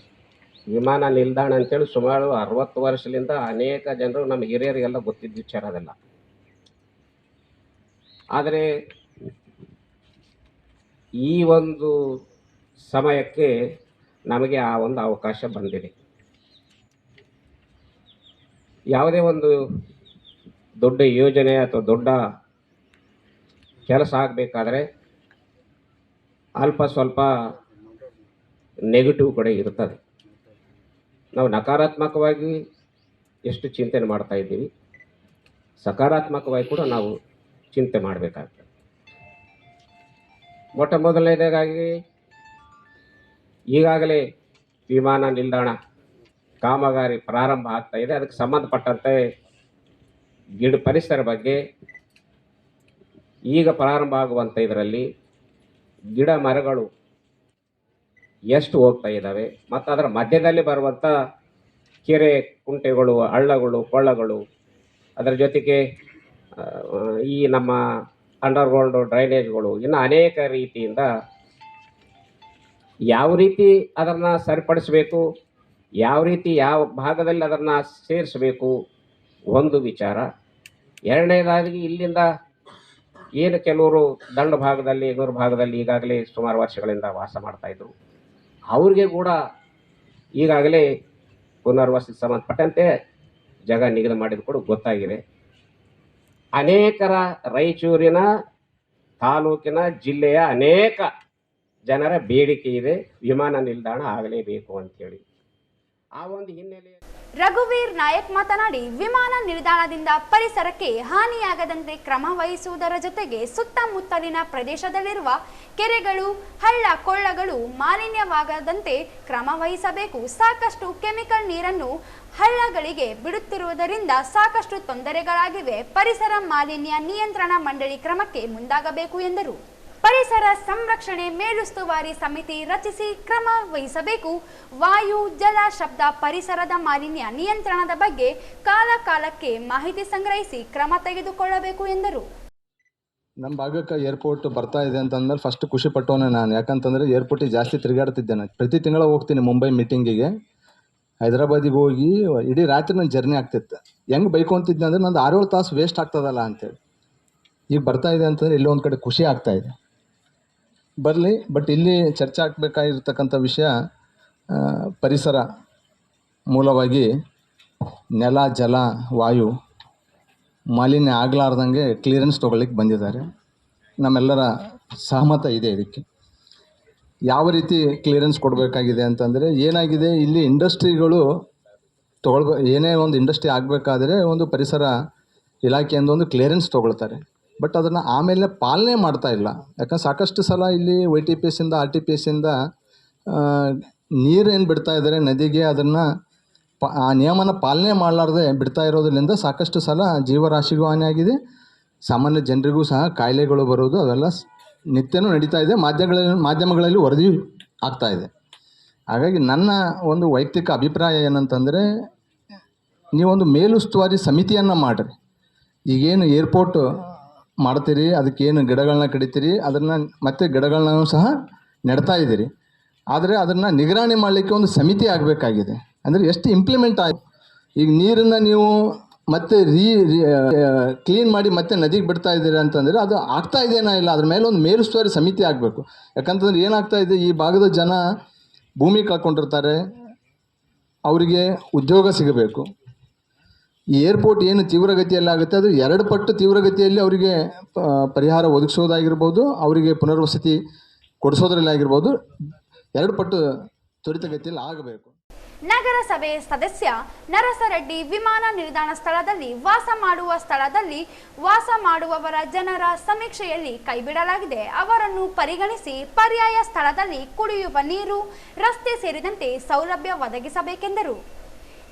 ವಿಮಾನ ನಿಲ್ದಾಣ ಅಂತೇಳಿ ಸುಮಾರು 60 ವರ್ಷದಿಂದ ಅನೇಕ ಜನರು ನಮ್ಮ ಹಿರಿಯರಿಗೆಲ್ಲ ಗೊತ್ತಿದ್ದ ವಿಚಾರ ಅದೆಲ್ಲ. ಆದರೆ ಈ ಒಂದು ಸಮಯಕ್ಕೆ ನಮಗೆ ಆ ಒಂದು ಅವಕಾಶ ಬಂದಿದೆ. ಯಾವುದೇ ಒಂದು ದೊಡ್ಡ ಯೋಜನೆ ಅಥವಾ ದೊಡ್ಡ ಕೆಲಸ ಆಗಬೇಕಾದ್ರೆ ಅಲ್ಪ ಸ್ವಲ್ಪ ನೆಗೆಟಿವ್ ಕಡೆ ಇರ್ತದೆ. ನಾವು ನಕಾರಾತ್ಮಕವಾಗಿ ಎಷ್ಟು ಚಿಂತನೆ ಮಾಡ್ತಾ ಇದ್ದೀವಿ, ಸಕಾರಾತ್ಮಕವಾಗಿ ಕೂಡ ನಾವು ಚಿಂತೆ ಮಾಡಬೇಕಾಗ್ತದೆ. ಮೊಟ್ಟ ಮೊದಲನೇದಾಗಿ ಈಗಾಗಲೇ ವಿಮಾನ ನಿಲ್ದಾಣ ಕಾಮಗಾರಿ ಪ್ರಾರಂಭ ಆಗ್ತಾ ಇದೆ. ಅದಕ್ಕೆ ಸಂಬಂಧಪಟ್ಟಂತೆ ಪರಿಸರ ಬಗ್ಗೆ ಈಗ ಪ್ರಾರಂಭ ಆಗುವಂಥ ಇದರಲ್ಲಿ ಗಿಡ ಮರಗಳು ಎಷ್ಟು ಹೋಗ್ತಾ ಇದ್ದಾವೆ ಮತ್ತು ಅದರ ಮಧ್ಯದಲ್ಲಿ ಬರುವಂಥ ಕೆರೆ ಕುಂಟೆಗಳು, ಹಳ್ಳಗಳು, ಕೊಳ್ಳಗಳು, ಅದರ ಜೊತೆಗೆ ಈ ನಮ್ಮ ಅಂಡರ್ಗ್ರೌಂಡ್ ಡ್ರೈನೇಜ್ಗಳು, ಇನ್ನು ಅನೇಕ ರೀತಿಯಿಂದ ಯಾವ ರೀತಿ ಅದನ್ನು ಸರಿಪಡಿಸಬೇಕು, ಯಾವ ರೀತಿ ಯಾವ ಭಾಗದಲ್ಲಿ ಅದನ್ನು ಸೇರಿಸಬೇಕು ಒಂದು ವಿಚಾರ. ಎರಡನೇದಾಗಿ ಇಲ್ಲಿಂದ ಏನು ಕೆಲವರು ದಂಡ ಭಾಗದಲ್ಲಿ, ಎಗೂರು ಭಾಗದಲ್ಲಿ ಈಗಾಗಲೇ ಸುಮಾರು ವರ್ಷಗಳಿಂದ ವಾಸ ಮಾಡ್ತಾಯಿದ್ರು, ಅವ್ರಿಗೆ ಕೂಡ ಈಗಾಗಲೇ ಪುನರ್ವಸತಿ ಸಂಬಂಧಪಟ್ಟಂತೆ ಜಾಗ ನಿಗದಿ ಮಾಡಿದ್ದು ಕೂಡ ಗೊತ್ತಾಗಿದೆ. ಅನೇಕರ ರಾಯಚೂರಿನ ತಾಲೂಕಿನ ಜಿಲ್ಲೆಯ ಅನೇಕ ಜನರ ಬೇಡಿಕೆ ಇದೆ, ವಿಮಾನ ನಿಲ್ದಾಣ ಆಗಲೇಬೇಕು ಅಂತೇಳಿ. ಆ ಒಂದು ಹಿನ್ನೆಲೆ ರಘುವೀರ್ ನಾಯಕ್ ಮಾತನಾಡಿ, ವಿಮಾನ ನಿಲ್ದಾಣದಿಂದ ಪರಿಸರಕ್ಕೆ ಹಾನಿಯಾಗದಂತೆ ಕ್ರಮ ವಹಿಸುವುದರ ಜೊತೆಗೆ ಸುತ್ತಮುತ್ತಲಿನ ಪ್ರದೇಶದಲ್ಲಿರುವ ಕೆರೆಗಳು, ಹಳ್ಳ ಕೊಳ್ಳಗಳು ಮಾಲಿನ್ಯವಾಗದಂತೆ ಕ್ರಮ ವಹಿಸಬೇಕು. ಸಾಕಷ್ಟು ಕೆಮಿಕಲ್ ನೀರನ್ನು ಹಳ್ಳಗಳಿಗೆ ಬಿಡುತ್ತಿರುವುದರಿಂದ ಸಾಕಷ್ಟು ತೊಂದರೆಗಳಾಗಿವೆ. ಪರಿಸರ ಮಾಲಿನ್ಯ ನಿಯಂತ್ರಣ ಮಂಡಳಿ ಕ್ರಮಕ್ಕೆ ಮುಂದಾಗಬೇಕು ಎಂದರು. ಪರಿಸರ ಸಂರಕ್ಷಣೆ ಮೇಲುಸ್ತುವಾರಿ ಸಮಿತಿ ರಚಿಸಿ ಕ್ರಮ ವಹಿಸಬೇಕು. ವಾಯು, ಜಲ, ಶಬ್ದ, ಪರಿಸರದ ಮಾಲಿನ್ಯ ನಿಯಂತ್ರಣದ ಬಗ್ಗೆ ಕಾಲಕಾಲಕ್ಕೆ ಮಾಹಿತಿ ಸಂಗ್ರಹಿಸಿ ಕ್ರಮ ತೆಗೆದುಕೊಳ್ಳಬೇಕು ಎಂದರು. ನಮ್ಮ ಭಾಗಕ್ಕೆ ಏರ್ಪೋರ್ಟ್ ಬರ್ತಾ ಇದೆ ಅಂತಂದ್ಮೇಲೆ ಫಸ್ಟ್ ಖುಷಿ ಪಟ್ಟವನೇ ನಾನು. ಯಾಕಂತಂದರೆ ಏರ್ಪೋರ್ಟಿಗೆ ಜಾಸ್ತಿ ತಿರುಗಾಡ್ತಿದ್ದೇನೆ. ಪ್ರತಿ ತಿಂಗಳು ಹೋಗ್ತೀನಿ ಮುಂಬೈ ಮೀಟಿಂಗಿಗೆ. ಹೈದ್ರಾಬಾದಿಗೆ ಹೋಗಿ ಇಡೀ ರಾತ್ರಿ ನನ್ನ ಜರ್ನಿ ಆಗ್ತಿತ್ತು. ಹೆಂಗೆ ಬೈಕೊಂತಿದ್ದೆ ಅಂದರೆ ನಂದು 6-7 ತಾಸು ವೇಸ್ಟ್ ಆಗ್ತದಲ್ಲ ಅಂತೇಳಿ. ಈಗ ಬರ್ತಾ ಇದೆ ಅಂತಂದರೆ ಇಲ್ಲಿ ಒಂದು ಕಡೆ ಖುಷಿ ಆಗ್ತಾಯಿದೆ. ಬರಲಿ, ಬಟ್ ಇಲ್ಲಿ ಚರ್ಚೆ ಆಗಬೇಕಾಗಿರ್ತಕ್ಕಂಥ ವಿಷಯ ಪರಿಸರ ಮೂಲವಾಗಿ ನೆಲ, ಜಲ, ವಾಯು ಮಾಲಿನ್ಯ ಆಗಲಾರ್ದಂಗೆ ಕ್ಲಿಯರೆನ್ಸ್ ತೊಗೊಳ್ಳಿಕ್ಕೆ ಬಂದಿದ್ದಾರೆ. ನಮ್ಮೆಲ್ಲರ ಸಹಮತ ಇದೆ ಇದಕ್ಕೆ. ಯಾವ ರೀತಿ ಕ್ಲಿಯರೆನ್ಸ್ ಕೊಡಬೇಕಾಗಿದೆ ಅಂತಂದರೆ, ಏನಾಗಿದೆ ಇಲ್ಲಿ ಇಂಡಸ್ಟ್ರಿಗಳು ಏನೇ ಒಂದು ಇಂಡಸ್ಟ್ರಿ ಆಗಬೇಕಾದ್ರೆ ಒಂದು ಪರಿಸರ ಇಲಾಖೆಯಿಂದ ಒಂದು ಕ್ಲಿಯರೆನ್ಸ್ ತೊಗೊಳ್ತಾರೆ. ಬಟ್ ಅದನ್ನು ಆಮೇಲೆ ಪಾಲನೆ ಮಾಡ್ತಾ ಇಲ್ಲ. ಯಾಕಂದ್ರೆ ಸಾಕಷ್ಟು ಸಲ ಇಲ್ಲಿ YTPSಯಿಂದ RTPSಯಿಂದ ನೀರೇನು ಬಿಡ್ತಾ ಇದ್ದಾರೆ ನದಿಗೆ, ಅದನ್ನು ಆ ನಿಯಮನ ಪಾಲನೆ ಮಾಡಲಾರ್ದೆ ಬಿಡ್ತಾ ಇರೋದ್ರಿಂದ ಸಾಕಷ್ಟು ಸಲ ಜೀವರಾಶಿಗೂ ಹಾನಿಯಾಗಿದೆ, ಸಾಮಾನ್ಯ ಜನರಿಗೂ ಸಹ ಕಾಯಿಲೆಗಳು ಬರೋದು ಅವೆಲ್ಲ ನಿತ್ಯನೂ ನಡೀತಾ ಇದೆ. ಮಾಧ್ಯಮಗಳಲ್ಲಿ ವರದಿ ಆಗ್ತಾ ಇದೆ. ಹಾಗಾಗಿ ನನ್ನ ಒಂದು ವೈಯಕ್ತಿಕ ಅಭಿಪ್ರಾಯ ಏನಂತಂದರೆ, ನೀವೊಂದು ಮೇಲುಸ್ತುವಾರಿ ಸಮಿತಿಯನ್ನು ಮಾಡಿರಿ. ಈಗೇನು ಏರ್ಪೋರ್ಟ್ ಮಾಡ್ತೀರಿ, ಅದಕ್ಕೇನು ಗಿಡಗಳನ್ನ ಕಡಿತೀರಿ, ಅದನ್ನು ಮತ್ತೆ ಗಿಡಗಳನ್ನ ಸಹ ನೆಡ್ತಾ ಇದ್ದೀರಿ. ಆದರೆ ಅದನ್ನು ನಿಗರಾಣಿ ಮಾಡಲಿಕ್ಕೆ ಒಂದು ಸಮಿತಿ ಆಗಬೇಕಾಗಿದೆ. ಅಂದರೆ ಎಷ್ಟು ಇಂಪ್ಲಿಮೆಂಟ್ ಆಯಿತು. ಈಗ ನೀರನ್ನು ನೀವು ಮತ್ತೆ ಕ್ಲೀನ್ ಮಾಡಿ ಮತ್ತೆ ನದಿಗೆ ಬಿಡ್ತಾ ಇದ್ದೀರಿ ಅಂತಂದರೆ ಅದು ಆಗ್ತಾ ಇದೆಯಾ ಇಲ್ಲ, ಅದ್ರ ಮೇಲೆ ಒಂದು ಮೇಲುಸ್ತುವಾರಿ ಸಮಿತಿ ಆಗಬೇಕು. ಯಾಕಂತಂದ್ರೆ ಏನಾಗ್ತಾ ಇದೆ, ಈ ಭಾಗದ ಜನ ಭೂಮಿ ಕಳ್ಕೊಂಡಿರ್ತಾರೆ, ಅವರಿಗೆ ಉದ್ಯೋಗ ಸಿಗಬೇಕು. ಈ ಏರ್ಪೋರ್ಟ್ ಏನು ತೀವ್ರಗತಿಯಲ್ಲಿ ಆಗುತ್ತೆ ಅದು 2 ಪಟ್ಟು ತೀವ್ರಗತಿಯಲ್ಲಿ ಅವರಿಗೆ ಪರಿಹಾರ ಒದಗಿಸೋದಾಗಿರ್ಬೋದು, ಅವರಿಗೆ ಪುನರ್ವಸತಿ ಕೊಡಿಸೋದ್ರಲ್ಲಿ ಆಗಿರ್ಬೋದು, 2 ಪಟ್ಟು ತ್ವರಿತಗತಿಯಲ್ಲಿ ಆಗಬೇಕು. ನಗರಸಭೆ ಸದಸ್ಯ ನರಸರೆಡ್ಡಿ ವಿಮಾನ ನಿಲ್ದಾಣ ಸ್ಥಳದಲ್ಲಿ ವಾಸ ಮಾಡುವವರ ಜನರ ಸಮೀಕ್ಷೆಯಲ್ಲಿ ಕೈಬಿಡಲಾಗಿದೆ. ಅವರನ್ನು ಪರಿಗಣಿಸಿ ಪರ್ಯಾಯ ಸ್ಥಳದಲ್ಲಿ ಕುಡಿಯುವ ನೀರು, ರಸ್ತೆ ಸೇರಿದಂತೆ ಸೌಲಭ್ಯ ಒದಗಿಸಬೇಕೆಂದರು.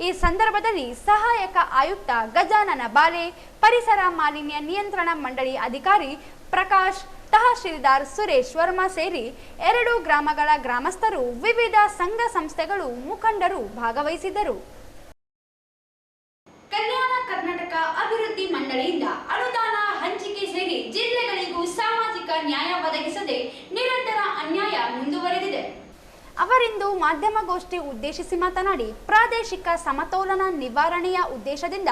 ಈ ಸಂದರ್ಭದಲ್ಲಿ ಸಹಾಯಕ ಆಯುಕ್ತ ಗಜಾನನ ಬಾಲೆ, ಪರಿಸರ ಮಾಲಿನ್ಯ ನಿಯಂತ್ರಣ ಮಂಡಳಿ ಅಧಿಕಾರಿ ಪ್ರಕಾಶ್, ತಹಶೀಲ್ದಾರ್ ಸುರೇಶ್ ವರ್ಮಾ ಸೇರಿ 2 ಗ್ರಾಮಗಳ ಗ್ರಾಮಸ್ಥರು, ವಿವಿಧ ಸಂಘ ಸಂಸ್ಥೆಗಳು, ಮುಖಂಡರು ಭಾಗವಹಿಸಿದ್ದರು. ಕಲ್ಯಾಣ ಕರ್ನಾಟಕ ಅಭಿವೃದ್ಧಿ ಮಂಡಳಿಯಿಂದ ಅನುದಾನ ಹಂಚಿಕೆ ಸೇರಿ ಜಿಲ್ಲೆಗಳಿಗೂ ಸಾಮಾಜಿಕ ನ್ಯಾಯ ಒದಗಿಸದೆ ನಿರಂತರ ಅನ್ಯಾಯ ಮುಂದುವರೆದಿದೆ. ಅವರಿಂದು ಮಾಧ್ಯಮಗೋಷ್ಠಿ ಉದ್ದೇಶಿಸಿ ಮಾತನಾಡಿ, ಪ್ರಾದೇಶಿಕ ಸಮತೋಲನ ನಿವಾರಣೆಯ ಉದ್ದೇಶದಿಂದ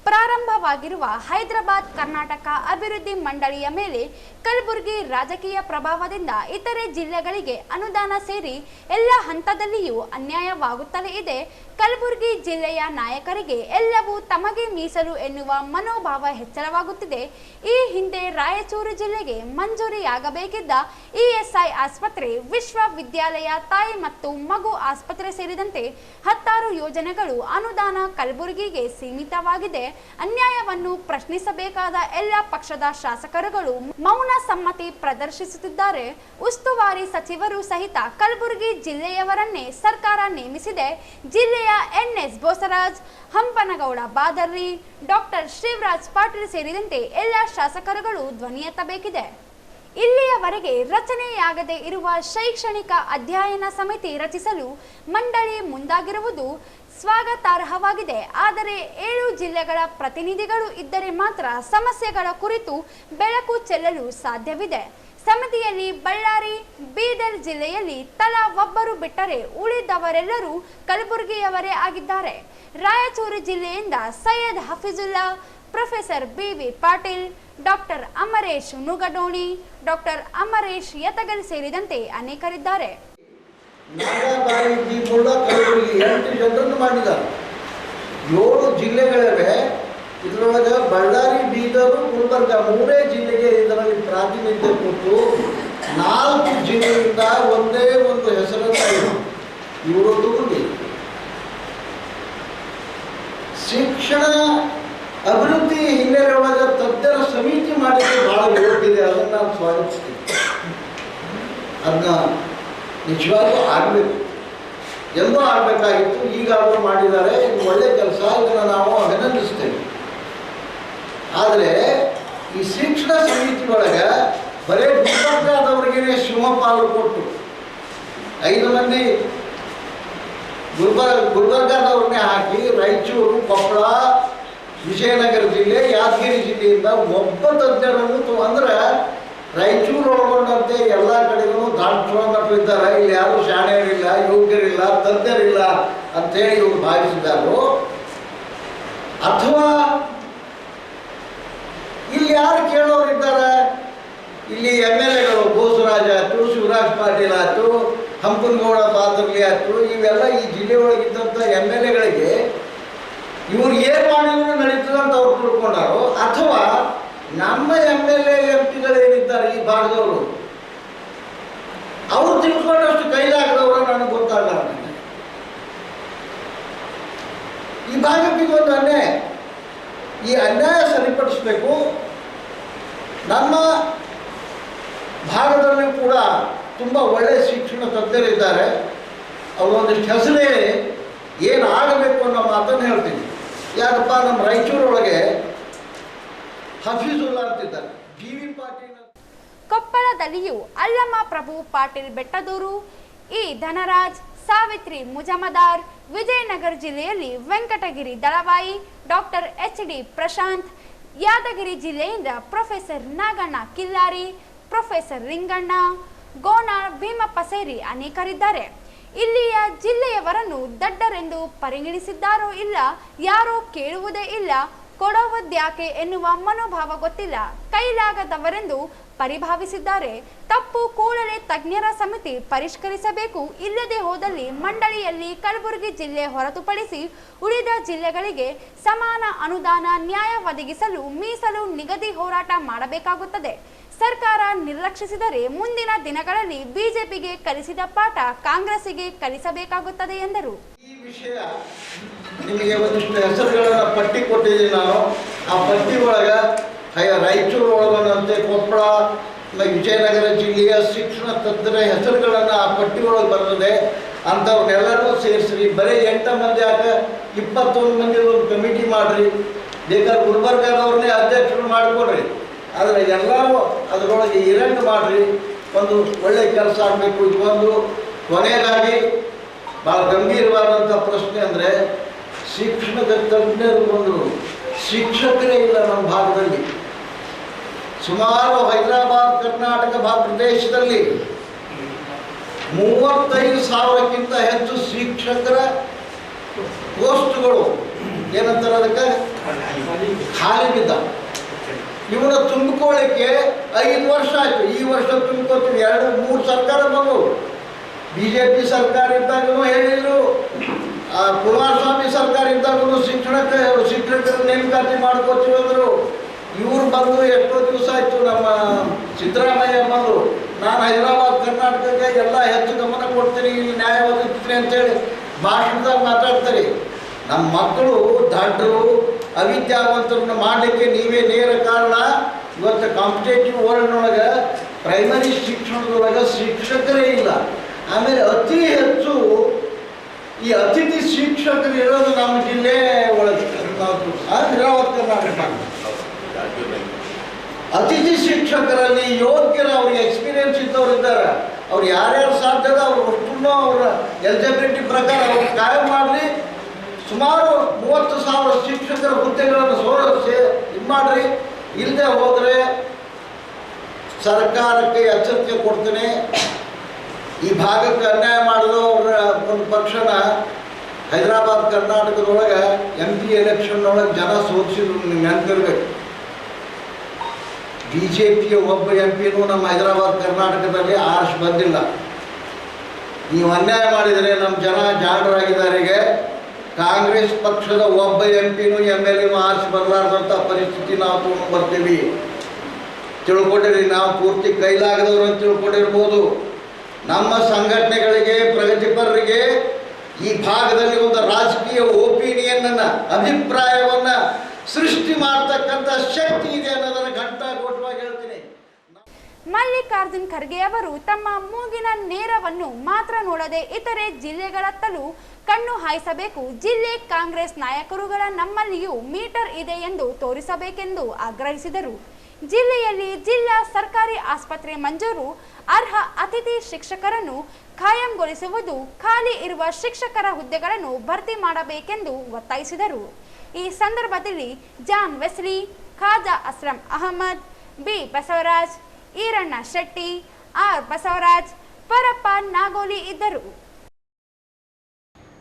ಪ್ರಾರಂಭವಾಗಿರುವ ಹೈದರಾಬಾದ್ ಕರ್ನಾಟಕ ಅಭಿವೃದ್ಧಿ ಮಂಡಳಿಯ ಮೇಲೆ ಕಲಬುರಗಿ ರಾಜಕೀಯ ಪ್ರಭಾವದಿಂದ ಇತರೆ ಜಿಲ್ಲೆಗಳಿಗೆ ಅನುದಾನ ಸೇರಿ ಎಲ್ಲ ಹಂತದಲ್ಲಿಯೂ ಅನ್ಯಾಯವಾಗುತ್ತಲೇ ಇದೆ. ಕಲಬುರಗಿ ಜಿಲ್ಲೆಯ ನಾಯಕರಿಗೆ ಎಲ್ಲವೂ ತಮಗೆ ಮೀಸಲು ಎನ್ನುವ ಮನೋಭಾವ ಹೆಚ್ಚಳವಾಗುತ್ತಿದೆ. ಈ ಹಿಂದೆ ರಾಯಚೂರು ಜಿಲ್ಲೆಗೆ ಮಂಜೂರಿಯಾಗಬೇಕಿದ್ದ ESI ಆಸ್ಪತ್ರೆ, ವಿಶ್ವವಿದ್ಯಾಲಯ, ತಾಯಿ ಮತ್ತು ಮಗು ಆಸ್ಪತ್ರೆ ಸೇರಿದಂತೆ 10 ಯೋಜನೆಗಳು ಅನುದಾನ ಕಲಬುರಗಿಗೆ ಸೀಮಿತವಾಗಿದೆ. ಅನ್ಯಾಯವನ್ನು ಪ್ರಶ್ನಿಸಬೇಕಾದ ಎಲ್ಲ ಪಕ್ಷದ ಶಾಸಕರುಗಳು ಮೌನ ಸಮ್ಮತಿ ಪ್ರದರ್ಶಿಸುತ್ತಿದ್ದಾರೆ. ಉಸ್ತುವಾರಿ ಸಚಿವರು ಸಹಿತ ಕಲಬುರಗಿ ಜಿಲ್ಲೆಯವರನ್ನೇ ಸರ್ಕಾರ ನೇಮಿಸಿದೆ. ಜಿಲ್ಲೆಯ NS ಬೋಸರಾಜ್, ಹಂಪನಗೌಡ ಬಾದರ್ರಿ, ಡಾಕ್ಟರ್ ಶಿವರಾಜ್ ಪಾಟೀಲ್ ಸೇರಿದಂತೆ ಎಲ್ಲ ಶಾಸಕರುಗಳು ಧ್ವನಿ ಎತ್ತಬೇಕಿದೆ. ಇಲ್ಲಿಯವರೆಗೆ ರಚನೆಯಾಗದೇ ಇರುವ ಶೈಕ್ಷಣಿಕ ಅಧ್ಯಯನ ಸಮಿತಿ ರಚಿಸಲು ಮಂಡಳಿ ಮುಂದಾಗಿರುವುದು ಸ್ವಾಗತಾರ್ಹವಾಗಿದೆ. ಆದರೆ 7 ಜಿಲ್ಲೆಗಳ ಪ್ರತಿನಿಧಿಗಳು ಇದ್ದರೆ ಮಾತ್ರ ಸಮಸ್ಯೆಗಳ ಕುರಿತು ಬೆಳಕು ಚೆಲ್ಲಲು ಸಾಧ್ಯವಿದೆ. ಸಮಿತಿಯಲ್ಲಿ ಬಳ್ಳಾರಿ, ಬೀದರ್ ಜಿಲ್ಲೆಯಲ್ಲಿ ತಲಾ ಒಬ್ಬರು ಬಿಟ್ಟರೆ ಉಳಿದವರೆಲ್ಲರೂ ಕಲಬುರಗಿಯವರೇ ಆಗಿದ್ದಾರೆ. ರಾಯಚೂರು ಜಿಲ್ಲೆಯಿಂದ Syed Hafeezulla, professor BV Patil, doctor Amaresh Nugadoni, doctor Amaresh Yatagal ಸೇರಿದಂತೆ ಅನೇಕರಿದ್ದಾರೆ. ಕಲಬುರಗಿ 8 ಜನರನ್ನು ಮಾಡಿದ್ದಾರೆ. 7 ಜಿಲ್ಲೆಗಳಿವೆ. ಇದರೊಳಗೆ ಬಳ್ಳಾರಿ, ಬೀದರು, ಗುಲ್ಬರ್ಗ 3 ಜಿಲ್ಲೆಗೆ ಇದರಲ್ಲಿ ಪ್ರಾತಿನಿಧ್ಯ ಕೊಟ್ಟು 4 ಜಿಲ್ಲೆಯಿಂದ ಒಂದೇ ಒಂದು ಹೆಸರನ್ನು ಇವರು ತಗೊಂಡಿ ಶಿಕ್ಷಣ ಅಭಿವೃದ್ಧಿ ಹಿನ್ನೆಲೆ ಒಳಗೆ ತಜ್ಞರ ಸಮಿತಿ ಮಾಡಿದ್ರೆ ಬಹಳ ಯೋಗ್ಯತೆ. ಅದನ್ನು ನಾವು ಸ್ವಾಗತಿಸ್ತೀವಿ. ಅದನ್ನ ನಿಜವಾಗ್ಲೂ ಆಗಬೇಕು, ಎಲ್ಲೋ ಆಗಬೇಕಾಗಿತ್ತು. ಈಗ ಅವರು ಮಾಡಿದ್ದಾರೆ, ಇದು ಒಳ್ಳೆ ಕೆಲಸ, ಇದನ್ನು ನಾವು ಅಭಿನಂದಿಸ್ತೇವೆ. ಆದರೆ ಈ ಶಿಕ್ಷಣ ಸಮಿತಿ ಒಳಗೆ ಬರೀ ಗುಲ್ಬರ್ಗಾದವ್ರಿಗೇನೆ ಶಿವಪಾಲು ಕೊಟ್ಟು 5 ಮಂದಿ ಗುಲ್ಬರ್ಗಾದವ್ರನ್ನೇ ಹಾಕಿ ರಾಯಚೂರು, ಕೊಪ್ಪಳ, ವಿಜಯನಗರ ಜಿಲ್ಲೆ, ಯಾದಗಿರಿ ಜಿಲ್ಲೆಯಿಂದ ಒಬ್ಬ ತಜ್ಞರನ್ನು ಅಂದ್ರೆ ರಾಯಚೂರು ಒಳಗೊಂಡಂತೆ ಎಲ್ಲ ಕಡೆಗೂ ದಾಟ್ರು ಇದ್ದಾರೆ. ಇಲ್ಲಿ ಯಾರು ಶಾಣೆಯರಿಲ್ಲ, ಯೋಗ್ಯರಿಲ್ಲ, ತಜ್ಞರಿಲ್ಲ ಅಂತೇಳಿ ಇವರು ಭಾವಿಸಿದಾರು. ಅಥವಾ ಇಲ್ಲಿ ಯಾರು ಕೇಳೋರಿದ್ದಾರೆ, ಇಲ್ಲಿ MLAಗಳು ಬೋಸರಾಜ್ ಆಯ್ತು, ಶಿವರಾಜ್ ಪಾಟೀಲ್ ಆಯ್ತು, ಹಂಪನಗೌಡ ಪಾದರ್ಲಿ ಆಯ್ತು, ಇವೆಲ್ಲ ಈ ಜಿಲ್ಲೆ ಒಳಗಿದ್ದಂಥ MLAಗಳಿಗೆ ಇವ್ರು ಏನು ಮಾಡಿದ್ರು ನಡೀತದೆ ಅಂತ ಅವ್ರು ತಿಳ್ಕೊಂಡಾರು. ಅಥವಾ ನಮ್ಮ MLA MP ಗಳೇನಿದ್ದಾರೆ ಈ ಭಾಗದವರು ಅವರು ತಿಳ್ಕೊಂಡಷ್ಟು ಕೈಲಾಗದವರು ನನಗೆ ಗೊತ್ತಾಗಲ್ಲ. ಈ ಭಾಗಕ್ಕೆ ಒಂದು ಅನ್ಯಾಯ, ಈ ಅನ್ಯಾಯ ಸರಿಪಡಿಸಬೇಕು. ನಮ್ಮ ಭಾಗದಲ್ಲಿ ಕೂಡ ತುಂಬ ಒಳ್ಳೆಯ ಶಿಕ್ಷಣ ತಜ್ಞರಿದ್ದಾರೆ. ಅವರೊಂದಿಷ್ಟು ಹೆಸರೇ ಏನಾಗಬೇಕು ಅನ್ನೋ ಮಾತನ್ನು ಹೇಳ್ತೀನಿ. ಯಾಕಪ್ಪ, ನಮ್ಮ ರಾಯಚೂರೊಳಗೆ ಹಫೀಜುಲ್ಲಾ ಅಂತಿದ್ದಾರೆ, GV ಪಾಟೀಲ್. ಕೊಪ್ಪಳದಲ್ಲಿಯೂ ಅಲ್ಲಮ ಪ್ರಭು ಪಾಟೀಲ್ ಬೆಟ್ಟದೂರು, ಇ ಧನರಾಜ್, ಸಾವಿತ್ರಿ ಮುಜಮದಾರ್, ವಿಜಯನಗರ ಜಿಲ್ಲೆಯಲ್ಲಿ ವೆಂಕಟಗಿರಿ ದಳವಾಯಿ, ಡಾಕ್ಟರ್ HD ಪ್ರಶಾಂತ್, ಯಾದಗಿರಿ ಜಿಲ್ಲೆಯಿಂದ ಪ್ರೊಫೆಸರ್ ನಾಗಣ್ಣ ಕಿಲ್ಲಾರಿ, ಪ್ರೊಫೆಸರ್ ರಿಂಗಣ್ಣ, ಗೋನಾಳ್ ಭೀಮಪ್ಪ ಸೇರಿ ಅನೇಕರಿದ್ದಾರೆ. ಇಲ್ಲಿಯ ಜಿಲ್ಲೆಯವರನ್ನು ದಡ್ಡರೆಂದು ಪರಿಗಣಿಸಿದ್ದಾರೋ ಇಲ್ಲ, ಯಾರೋ ಕೇಳುವುದೇ ಇಲ್ಲ, ಕೊಡುವುದ್ಯಾಕೆ ಎನ್ನುವ ಮನೋಭಾವ ಗೊತ್ತಿಲ್ಲ, ಕೈಲಾಗದವರೆಂದು ಪರಿಭಾವಿಸಿದ್ದಾರೆ. ತಪ್ಪು ಕೂಡಲೇ ತಜ್ಞರ ಸಮಿತಿ ಪರಿಷ್ಕರಿಸಬೇಕು. ಇಲ್ಲದೆ ಹೋದಲ್ಲಿ ಮಂಡಳಿಯಲ್ಲಿ ಕಲಬುರಗಿ ಜಿಲ್ಲೆ ಹೊರತುಪಡಿಸಿ ಉಳಿದ ಜಿಲ್ಲೆಗಳಿಗೆ ಸಮಾನ ಅನುದಾನ ನ್ಯಾಯ ಒದಗಿಸಲು ಮೀಸಲು ನಿಗದಿ ಹೋರಾಟ ಮಾಡಬೇಕಾಗುತ್ತದೆ. ಸರ್ಕಾರ ನಿರ್ಲಕ್ಷಿಸಿದರೆ ಮುಂದಿನ ದಿನಗಳಲ್ಲಿ ಬಿಜೆಪಿಗೆ ಕಲಿಸಿದ ಪಾಠ ಕಾಂಗ್ರೆಸ್ಸಿಗೆ ಕಲಿಸಬೇಕಾಗುತ್ತದೆ ಎಂದರು. ಈ ವಿಷಯ ನಿಮಗೆ ಒಂದಿಷ್ಟು ಹೆಸರುಗಳನ್ನ ಪಟ್ಟಿ ಕೊಟ್ಟಿದ್ದೀನಿ ನಾನು. ಆ ಪಟ್ಟಿ ಒಳಗೆ ರಾಯಚೂರು ಒಳಗೊಂಡಂತೆ ಕೊಪ್ಪಳ, ವಿಜಯನಗರ ಜಿಲ್ಲೆಯ ಶಿಕ್ಷಣ ತಜ್ಞರ ಹೆಸರುಗಳನ್ನು ಆ ಪಟ್ಟಿ ಒಳಗೆ ಬರ್ತದೆ. ಅಂಥವ್ರನ್ನೆಲ್ಲರೂ ಸೇರಿಸ್ರಿ. ಬರೀ 8 ಮಂದಿ ಯಾಕೆ 21 ಮಂದಿ ಒಂದು ಕಮಿಟಿ ಮಾಡಿರಿ. ಬೇಕಾದ್ರೆ ಗುಲ್ಬರ್ಗಾದವ್ರನ್ನೇ ಅಧ್ಯಕ್ಷರು ಮಾಡಿಕೊಡ್ರಿ. ಆದರೆ ಎಲ್ಲರೂ ಅದರೊಳಗೆ ಇರಂಗ್ ಮಾಡಿರಿ. ಒಂದು ಒಳ್ಳೆಯ ಕೆಲಸ ಆಗಬೇಕು. ಇದು ಒಂದು ಕೊನೆಯದಾಗಿ ಭಾಳ ಗಂಭೀರವಾದಂಥ ಪ್ರಶ್ನೆ ಅಂದರೆ, ಶಿಕ್ಷಣದ ತಜ್ಞರು ಬಂದರು, ಶಿಕ್ಷಕರೇ ಇಲ್ಲ ನಮ್ಮ ಭಾಗದಲ್ಲಿ. ಸುಮಾರು ಹೈದರಾಬಾದ್, ಕರ್ನಾಟಕ ಪ್ರದೇಶದಲ್ಲಿ 35,000ಕ್ಕಿಂತ ಹೆಚ್ಚು ಶಿಕ್ಷಕರ ಪೋಸ್ಟ್ಗಳು ಏನಂತಾರೆ ಅದಕ್ಕೆ ಖಾಲಿ ಬಿದ್ದ. ಇವನ್ನ ತುಂಬಿಕೊಳ್ಳಿಕ್ಕೆ 5 ವರ್ಷ ಆಯಿತು. ಈ ವರ್ಷ ತುಂಬ್ಕೋತೀವಿ. 2-3 ಸರ್ಕಾರ ಬಂದವು. BJP ಸರ್ಕಾರ ಇದ್ದಾಗೂ ಹೇಳಿದ್ರು, ಕುಮಾರಸ್ವಾಮಿ ಸರ್ಕಾರ ಇದ್ದಾಗೂ ಶಿಕ್ಷಕರ ನೇಮಕಾತಿ ಮಾಡ್ಕೋತೀವಿ ಅಂದರು. ಇವ್ರು ಬಂದು ಎಷ್ಟೋ ದಿವಸ ಆಯಿತು. ನಮ್ಮ ಸಿದ್ದರಾಮಯ್ಯ ಬಂದು, ನಾನು ಹೈದರಾಬಾದ್ ಕರ್ನಾಟಕಕ್ಕೆ ಎಲ್ಲ ಹೆಚ್ಚು ಗಮನ ಕೊಡ್ತೀನಿ, ಇಲ್ಲಿ ನ್ಯಾಯ ಒದಗಿಸ್ತೀನಿ ಅಂತೇಳಿ ಭಾಷಣದಾಗ ಮಾತಾಡ್ತಾರೆ. ನಮ್ಮ ಮಕ್ಕಳು ದಡ್ಡರು, ಅವಿದ್ಯಾವಂತರನ್ನು ಮಾಡಲಿಕ್ಕೆ ನೀವೇ ನೇರ ಕಾರಣ. ಇವತ್ತು ಕಾಂಪಿಟೇಟಿವ್ ವರ್ಲ್ಡ್ನೊಳಗೆ ಪ್ರೈಮರಿ ಶಿಕ್ಷಣದೊಳಗೆ ಶಿಕ್ಷಕರೇ ಇಲ್ಲ. ಆಮೇಲೆ ಅತಿ ಹೆಚ್ಚು ಈ ಅತಿಥಿ ಶಿಕ್ಷಕರು ಇರೋದು ನಮ್ಮ ಜಿಲ್ಲೆ ಒಳಗೆ, ಹೈದರಾಬಾದ್ ಕರ್ನಾಟಕ. ಅತಿಥಿ ಶಿಕ್ಷಕರಲ್ಲಿ ಯೋಗ್ಯರ, ಅವ್ರಿಗೆ ಎಕ್ಸ್ಪೀರಿಯನ್ಸ್ ಇದ್ದವ್ರು ಇದ್ದಾರೆ. ಅವ್ರು ಯಾರ್ಯಾರು ಸಾಧ್ಯದ ಅವ್ರು ಅಷ್ಟನ್ನು ಅವರ ಎಲಿಜಿಬಿಲಿಟಿ ಪ್ರಕಾರ ಅವ್ರು ಕಾಯಂ ಮಾಡಲಿ. ಸುಮಾರು 30,000 ಶಿಕ್ಷಕರ ಹುದ್ದೆಗಳನ್ನು ಇದು ಮಾಡಿರಿ. ಇಲ್ಲದೆ ಹೋದರೆ ಸರ್ಕಾರಕ್ಕೆ ಎಚ್ಚರಿಕೆ ಕೊಡ್ತೀನಿ. ಈ ಭಾಗಕ್ಕೆ ಅನ್ಯಾಯ ಮಾಡಿದ್ರು ಅವರ ಒಂದು ಪಕ್ಷನ ಹೈದರಾಬಾದ್ ಕರ್ನಾಟಕದೊಳಗೆ MP ಎಲೆಕ್ಷನ್ನೊಳಗೆ ಜನ ಸೋಲಿಸಿದ್ರು. ನಿಮ್ಗೆ ನೆನಪಿರ್ಬೇಕು. BJPಯ ಒಬ್ಬ MPನೂ ನಮ್ಮ ಹೈದರಾಬಾದ್ ಕರ್ನಾಟಕದಲ್ಲಿ ಆರ್ಸ್ ಬಂದಿಲ್ಲ. ನೀವು ಅನ್ಯಾಯ ಮಾಡಿದರೆ ನಮ್ಮ ಜನ ಜಾಣರಾಗಿದ್ದಾರಿಗೆ ಕಾಂಗ್ರೆಸ್ ಪಕ್ಷದ ಒಬ್ಬ MPನೂ MLAನೂ ಆರ್ಸ್ ಬರಲಾರ್ದಂಥ ಪರಿಸ್ಥಿತಿ ನಾವು ತಗೊಂಡು ಬರ್ತೀವಿ. ತಿಳ್ಕೊಂಡಿರಿ. ನಾವು ಪೂರ್ತಿ ಕೈಲಾಗದವರು ಅಂತ ತಿಳ್ಕೊಂಡಿರ್ಬೋದು. ನಮ್ಮ ಸಂಘಟನೆಗಳಿಗೆ, ಪ್ರಗತಿಪರರಿಗೆ ಈ ಭಾಗದಲ್ಲಿ ಒಂದು ರಾಜಕೀಯ ಒಪಿನಿಯನ್ ಅಭಿಪ್ರಾಯವನ್ನ ಸೃಷ್ಟಿ ಮಾಡತಕ್ಕಂಥ ಶಕ್ತಿ ಇದೆ ಅನ್ನೋದನ್ನು ಘಂಟಾಘೋಷವಾಗಿ ಹೇಳ್ತೀನಿ. ಮಲ್ಲಿಕಾರ್ಜುನ್ ಖರ್ಗೆ ಅವರು ತಮ್ಮ ಮೂಗಿನ ನೇರವನ್ನು ಮಾತ್ರ ನೋಡದೆ ಇತರೆ ಜಿಲ್ಲೆಗಳತ್ತಲೂ ಕಣ್ಣು ಹಾಯಿಸಬೇಕು. ಜಿಲ್ಲೆ ಕಾಂಗ್ರೆಸ್ ನಾಯಕರುಗಳ ನಮ್ಮಲ್ಲಿಯೂ ಮೀಟರ್ ಇದೆ ಎಂದು ತೋರಿಸಬೇಕೆಂದು ಆಗ್ರಹಿಸಿದರು. ಜಿಲ್ಲೆಯಲ್ಲಿ ಜಿಲ್ಲಾ ಸರ್ಕಾರಿ ಆಸ್ಪತ್ರೆ ಮಂಜೂರು, ಅರ್ಹ ಅತಿಥಿ ಶಿಕ್ಷಕರನ್ನು ಖಾಯಂಗೊಳಿಸುವುದು, ಖಾಲಿ ಇರುವ ಶಿಕ್ಷಕರ ಹುದ್ದೆಗಳನ್ನು ಭರ್ತಿ ಮಾಡಬೇಕೆಂದು ಒತ್ತಾಯಿಸಿದರು. ಈ ಸಂದರ್ಭದಲ್ಲಿ John Wesley, Khaja Asram Ahmad, B Basavaraj, Iranna Shetty, R Basavaraj, Parappa Nagoli ಇದ್ದರು.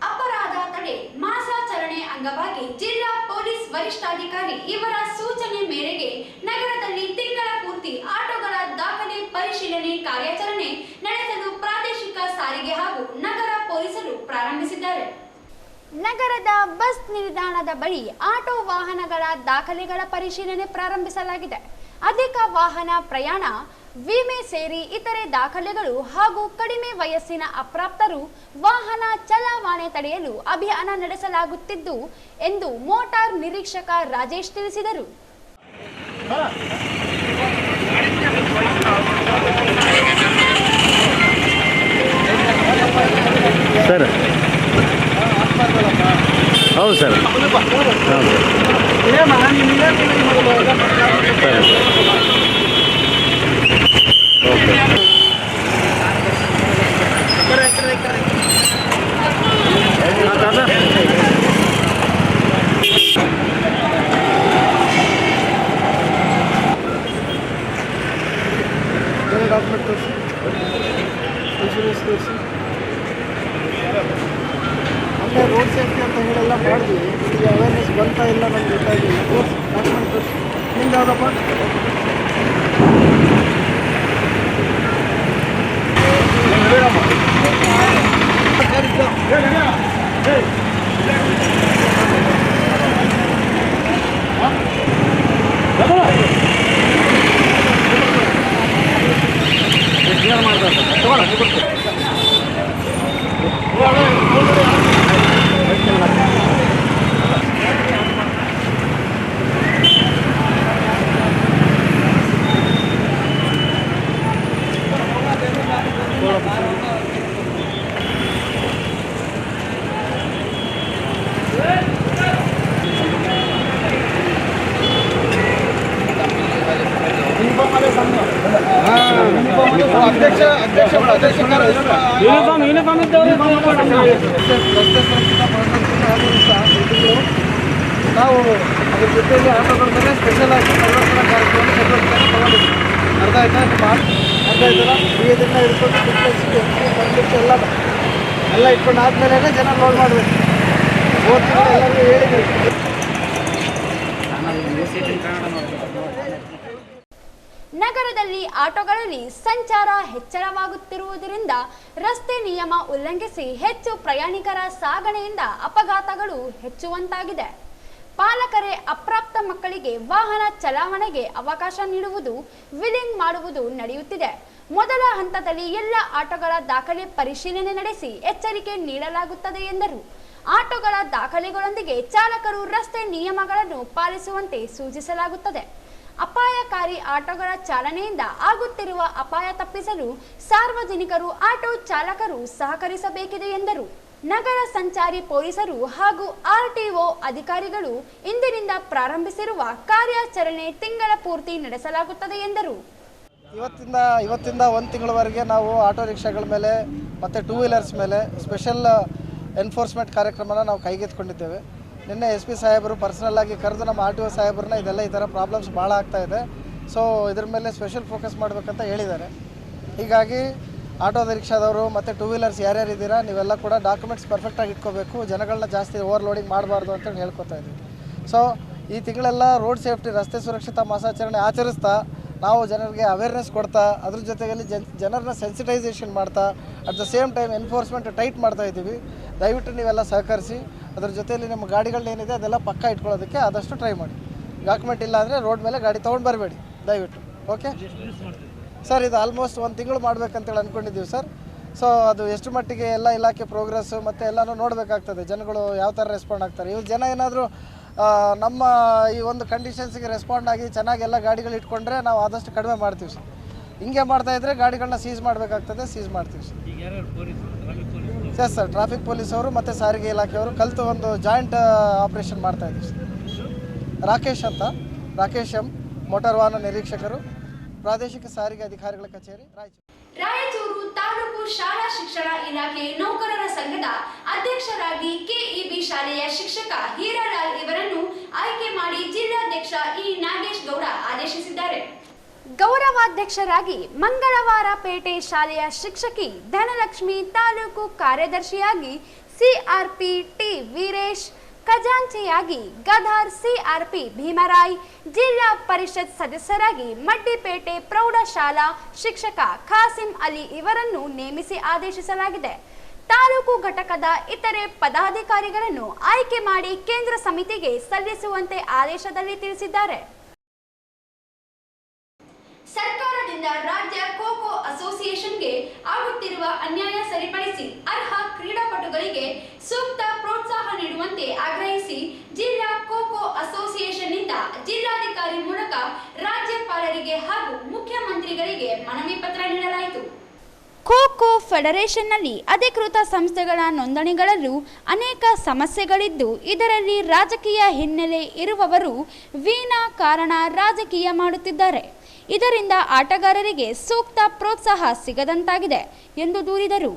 ಅಪರಾಧ ತಡೆ ಮಾಸಾಚರಣೆ ಅಂಗವಾಗಿ ಜಿಲ್ಲಾ ಪೊಲೀಸ್ ವರಿಷ್ಠಾಧಿಕಾರಿ ಇವರ ಸೂಚನೆ ಮೇರೆಗೆ ನಗರದಲ್ಲಿ ತಿಂಗಳ ಪೂರ್ತಿ ಆಟೋಗಳ ದಾಖಲೆ ಪರಿಶೀಲನೆ ಕಾರ್ಯಾಚರಣೆ ನಡೆಸಲು ಪ್ರಾದೇಶಿಕ ಸಾರಿಗೆ ಹಾಗೂ ನಗರ ಪೊಲೀಸರು ಪ್ರಾರಂಭಿಸಿದ್ದಾರೆ. ನಗರದ ಬಸ್ ನಿಲ್ದಾಣದ ಬಳಿ ಆಟೋ ವಾಹನಗಳ ದಾಖಲೆಗಳ ಪರಿಶೀಲನೆ ಪ್ರಾರಂಭಿಸಲಾಗಿದೆ. ಅಧಿಕ ವಾಹನ ಪ್ರಯಾಣ, ವಿಮೆ ಸೇರಿ ಇತರೆ ದಾಖಲೆಗಳು ಹಾಗೂ ಕಡಿಮೆ ವಯಸ್ಸಿನ ಅಪ್ರಾಪ್ತರು ವಾಹನ ಚಲಾವಣೆ ತಡೆಯಲು ಅಭಿಯಾನ ನಡೆಸಲಾಗುತ್ತಿದ್ದು ಎಂದು ಮೋಟಾರ್ ನಿರೀಕ್ಷಕ ರಾಜೇಶ್ ತಿಳಿಸಿದರು. ಸರ್ ಹೌದು ಸರ್ ಡಾಕ್ಯುಮೆಂಟ್ ತೋರಿಸಿ, ಇನ್ಶೂರೆನ್ಸ್ ತೋರಿಸಿ, ಅಲ್ಲೇ ರೋಡ್ ಸೇಫ್ಟಿ ಅಂತ ಹೇಳೆಲ್ಲ ಮಾಡಿದ್ವಿ. ಈಗ ಅವೇರ್ನೆಸ್ ಬಂತಾ ಇಲ್ಲ ನಮ್ಗೆ ಗೊತ್ತಾಗಿಲ್ಲ. ತೋರಿಸಿ, ಡಾಕ್ಯುಮೆಂಟ್ ತೋರಿಸಿ. ನಿಮ್ದು ಯಾವುದಪ್ಪ? ನಾವು ಅದ್ರ ಜೊತೆಯಲ್ಲಿ ಆಟೋಗಳ ಮೇಲೆ ಸ್ಪೆಷಲ್ ಆಗಿ ಪರಿವರ್ತನಾ ಕಾರ್ಯಕ್ರಮ ತಗೊಂಡಿದ್ದೀವಿ. ಅರ್ಧ ಆಯ್ತಾ? ಅರ್ಧ ಆಯ್ತಲ್ಲ? ಇದನ್ನ ಇಟ್ಕೊಂಡು ಎಲ್ಲ ಇಟ್ಕೊಂಡು ಆದ್ಮೇಲೆ ಜನ ಲೋಡ್ ಮಾಡಬೇಕು. ಎಲ್ಲರಿಗೂ ಹೇಳಿದ್ದೀವಿ. ನಗರದಲ್ಲಿ ಆಟೋಗಳಲ್ಲಿ ಸಂಚಾರ ಹೆಚ್ಚಳವಾಗುತ್ತಿರುವುದರಿಂದ ರಸ್ತೆ ನಿಯಮ ಉಲ್ಲಂಘಿಸಿ ಹೆಚ್ಚು ಪ್ರಯಾಣಿಕರ ಸಾಗಣೆಯಿಂದ ಅಪಘಾತಗಳು ಹೆಚ್ಚುವಂತಾಗಿದೆ. ಪಾಲಕರೇ ಅಪ್ರಾಪ್ತ ಮಕ್ಕಳಿಗೆ ವಾಹನ ಚಲಾವಣೆಗೆ ಅವಕಾಶ ನೀಡುವುದು, ವಿಲಿಂಗ್ ಮಾಡುವುದು ನಡೆಯುತ್ತಿದೆ. ಮೊದಲ ಹಂತದಲ್ಲಿ ಎಲ್ಲ ಆಟೋಗಳ ದಾಖಲೆ ಪರಿಶೀಲನೆ ನಡೆಸಿ ಎಚ್ಚರಿಕೆ ನೀಡಲಾಗುತ್ತದೆ ಎಂದರು. ಆಟೋಗಳ ದಾಖಲೆಗಳೊಂದಿಗೆ ಚಾಲಕರು ರಸ್ತೆ ನಿಯಮಗಳನ್ನು ಪಾಲಿಸುವಂತೆ ಸೂಚಿಸಲಾಗುತ್ತದೆ. ಅಪಾಯಕಾರಿ ಆಟೋಗಳ ಚಾಲನೆಯಿಂದ ಆಗುತ್ತಿರುವ ಅಪಾಯ ತಪ್ಪಿಸಲು ಸಾರ್ವಜನಿಕರು, ಆಟೋ ಚಾಲಕರು ಸಹಕರಿಸಬೇಕಿದೆ ಎಂದರು. ನಗರ ಸಂಚಾರಿ ಪೊಲೀಸರು ಹಾಗೂ ಆರ್ಟಿಒ ಅಧಿಕಾರಿಗಳು ಇಂದಿನಿಂದ ಪ್ರಾರಂಭಿಸಿರುವ ಕಾರ್ಯಾಚರಣೆ ತಿಂಗಳ ಪೂರ್ತಿ ನಡೆಸಲಾಗುತ್ತದೆ ಎಂದರು. ಇವತ್ತಿಂದ ಒಂದು ತಿಂಗಳವರೆಗೆ ನಾವು ಆಟೋ ರಿಕ್ಷಾಗಳ ಮೇಲೆ ಮತ್ತು ಟೂ ವೀಲರ್ಸ್ ಮೇಲೆ ಸ್ಪೆಷಲ್ ಎನ್ಫೋರ್ಸ್ಮೆಂಟ್ ಕಾರ್ಯಕ್ರಮನ ನಾವು ಕೈಗೆತ್ತಿಕೊಂಡಿದ್ದೇವೆ. ನಿನ್ನೆ SP ಸಾಹೇಬರು ಪರ್ಸನಲ್ ಆಗಿ ಕರೆದು ನಮ್ಮ RTO ಸಾಹೇಬ್ರನ್ನ ಇದೆಲ್ಲ ಈ ಥರ ಪ್ರಾಬ್ಲಮ್ಸ್ ಭಾಳ ಆಗ್ತಾಯಿದೆ, ಸೊ ಇದ್ರ ಮೇಲೆ ಸ್ಪೆಷಲ್ ಫೋಕಸ್ ಮಾಡಬೇಕಂತ ಹೇಳಿದ್ದಾರೆ. ಹೀಗಾಗಿ ಆಟೋ ರಿಕ್ಷಾದವರು ಮತ್ತು ಟೂ ವೀಲರ್ಸ್ ಯಾರ್ಯಾರು ಇದ್ದೀರಾ ನೀವೆಲ್ಲ ಕೂಡ ಡಾಕ್ಯುಮೆಂಟ್ಸ್ ಪರ್ಫೆಕ್ಟಾಗಿ ಇಟ್ಕೋಬೇಕು, ಜನಗಳನ್ನ ಜಾಸ್ತಿ ಓವರ್ಲೋಡಿಂಗ್ ಮಾಡಬಾರ್ದು ಅಂತೇಳಿ ಹೇಳ್ಕೊತಾ ಇದ್ದೀವಿ. ಸೊ ಈ ತಿಂಗಳೆಲ್ಲ ರೋಡ್ ಸೇಫ್ಟಿ, ರಸ್ತೆ ಸುರಕ್ಷತಾ ಮಾಸಾಚರಣೆ ಆಚರಿಸ್ತಾ ನಾವು ಜನರಿಗೆ ಅವೇರ್ನೆಸ್ ಕೊಡ್ತಾ, ಅದ್ರ ಜೊತೆಯಲ್ಲಿ ಜನರನ್ನ ಸೆನ್ಸಿಟೈಸೇಷನ್ ಮಾಡ್ತಾ, at the same time enforcement tight ಮಾಡ್ತಾ ಇದ್ದೀವಿ. ದಯವಿಟ್ಟು ನೀವೆಲ್ಲ ಸಹಕರಿಸಿ. ಅದ್ರ ಜೊತೆಯಲ್ಲಿ ನಿಮ್ಮ ಗಾಡಿಗಳನ್ನೇನಿದೆ ಅದೆಲ್ಲ ಪಕ್ಕ ಇಟ್ಕೊಳ್ಳೋದಕ್ಕೆ ಆದಷ್ಟು ಟ್ರೈ ಮಾಡಿ. ಡಾಕ್ಯುಮೆಂಟ್ ಇಲ್ಲ ಅಂದರೆ ರೋಡ್ ಮೇಲೆ ಗಾಡಿ ತೊಗೊಂಡು ಬರಬೇಡಿ ದಯವಿಟ್ಟು. ಓಕೆ ಸರ್, ಇದು ಆಲ್ಮೋಸ್ಟ್ ಒಂದು ತಿಂಗಳು ಮಾಡಬೇಕಂತೇಳಿ ಅಂದ್ಕೊಂಡಿದ್ದೀವಿ ಸರ್. ಸೊ ಅದು ಎಷ್ಟು ಮಟ್ಟಿಗೆ ಎಲ್ಲ ಇಲಾಖೆ ಪ್ರೋಗ್ರೆಸ್ಸು ಮತ್ತು ಎಲ್ಲನೂ ನೋಡಬೇಕಾಗ್ತದೆ, ಜನಗಳು ಯಾವ ಥರ ರೆಸ್ಪಾಂಡ್ ಆಗ್ತಾರೆ. ಇವ್ರು ಜನ ಏನಾದರೂ ನಮ್ಮ ಈ ಒಂದು ಕಂಡೀಷನ್ಸಿಗೆ ರೆಸ್ಪಾಂಡ್ ಆಗಿ ಚೆನ್ನಾಗಿ ಎಲ್ಲ ಗಾಡಿಗಳು ಇಟ್ಕೊಂಡ್ರೆ ನಾವು ಆದಷ್ಟು ಕಡಿಮೆ ಮಾಡ್ತೀವಿ ಸರ್. ಹಿಂಗೆ ಮಾಡ್ತಾಯಿದ್ರೆ ಗಾಡಿಗಳನ್ನ ಸೀಸ್ ಮಾಡಬೇಕಾಗ್ತದೆ, ಸೀಸ್ ಮಾಡ್ತೀವಿ ಸರ್. ಎಸ್ ಸರ್, ಟ್ರಾಫಿಕ್ ಪೊಲೀಸವರು ಮತ್ತು ಸಾರಿಗೆ ಇಲಾಖೆಯವರು ಕಲಿತು ಒಂದು ಜಾಯಿಂಟ್ ಆಪ್ರೇಷನ್ ಮಾಡ್ತಾಯಿದ್ದೀವಿ ಸರ್. ರಾಕೇಶ್ ಅಂತ, ರಾಕೇಶ್ ಎಂ, ಮೋಟಾರ್ ವಾಹನ ನಿರೀಕ್ಷಕರು, ಪ್ರಾದೇಶಿಕ ಸಾರಿಗೆ ಅಧಿಕಾರಿಗಳ ಕಚೇರಿ, ರಾಯಚೂರು. ರಾಯಚೂರು ತಾಲೂಕು ಶಾಲಾ ಶಿಕ್ಷಣ ಇಲಾಖೆ ನೌಕರರ ಸಂಘದ ಅಧ್ಯಕ್ಷರಾಗಿ ಕೆಇಬಿ ಶಾಲೆಯ ಶಿಕ್ಷಕ ಹೀರಾಲಾಲ್ ಇವರನ್ನು ಆಯ್ಕೆ ಮಾಡಿ ಜಿಲ್ಲಾಧ್ಯಕ್ಷ ಇ ನಾಗೇಶ್ ಗೌಡ ಆದೇಶಿಸಿದ್ದಾರೆ. ಗೌರವಾಧ್ಯಕ್ಷರಾಗಿ ಮಂಗಳವಾರ ಪೇಟೆ ಶಾಲೆಯ ಶಿಕ್ಷಕಿ ಧನಲಕ್ಷ್ಮಿ, ತಾಲೂಕು ಕಾರ್ಯದರ್ಶಿಯಾಗಿ ಸಿಆರ್ಪಿ ಟಿ ವೀರೇಶ್, ಖಜಾಂಚಿಯಾಗಿ ಗದಾರ್ ಸಿಆರ್ಪಿ ಭೀಮರಾಯ್, ಜಿಲ್ಲಾ ಪರಿಷತ್ ಸದಸ್ಯರಾಗಿ ಮಡ್ಡಿಪೇಟೆ ಪ್ರೌಢಶಾಲಾ ಶಿಕ್ಷಕ ಖಾಸಿಂ ಅಲಿ ಇವರನ್ನು ನೇಮಿಸಿ ಆದೇಶಿಸಲಾಗಿದೆ. ತಾಲೂಕು ಘಟಕದ ಇತರೆ ಪದಾಧಿಕಾರಿಗಳನ್ನು ಆಯ್ಕೆ ಮಾಡಿ ಕೇಂದ್ರ ಸಮಿತಿಗೆ ಸಲ್ಲಿಸುವಂತೆ ಆದೇಶದಲ್ಲಿ ತಿಳಿಸಿದ್ದಾರೆ. ಸರ್ಕಾರದಿಂದ ರಾಜ್ಯ ಖೋ-ಖೋ ಅಸೋಸಿಯೇಷನ್ಗೆ ಆಗುತ್ತಿರುವ ಅನ್ಯಾಯ ಸರಿಪಡಿಸಿ ಅರ್ಹ ಕ್ರೀಡಾಪಟುಗಳಿಗೆ ಸೂಕ್ತ ಪ್ರೋತ್ಸಾಹ ನೀಡುವಂತೆ ಆಗ್ರಹಿಸಿ ಜಿಲ್ಲಾ ಖೋ-ಖೋ ಅಸೋಸಿಯೇಷನ್ನಿಂದ ಜಿಲ್ಲಾಧಿಕಾರಿ ಮೂಲಕ ರಾಜ್ಯಪಾಲರಿಗೆ ಹಾಗೂ ಮುಖ್ಯಮಂತ್ರಿಗಳಿಗೆ ಮನವಿ ಪತ್ರ ನೀಡಲಾಯಿತು. ಖೋ-ಖೋ ಫೆಡರೇಷನ್ನಲ್ಲಿ ಅಧಿಕೃತ ಸಂಸ್ಥೆಗಳ ನೋಂದಣಿಗಳಲ್ಲೂ ಅನೇಕ ಸಮಸ್ಯೆಗಳಿದ್ದು, ಇದರಲ್ಲಿ ರಾಜಕೀಯ ಹಿನ್ನೆಲೆ ಇರುವವರು ವಿನಾಕಾರಣ ರಾಜಕೀಯ ಮಾಡುತ್ತಿದ್ದಾರೆ. ಇದರಿಂದ ಆಟಗಾರರಿಗೆ ಸೂಕ್ತ ಪ್ರೋತ್ಸಾಹ ಸಿಗದಂತಾಗಿದೆ ಎಂದು ದೂರಿದರು.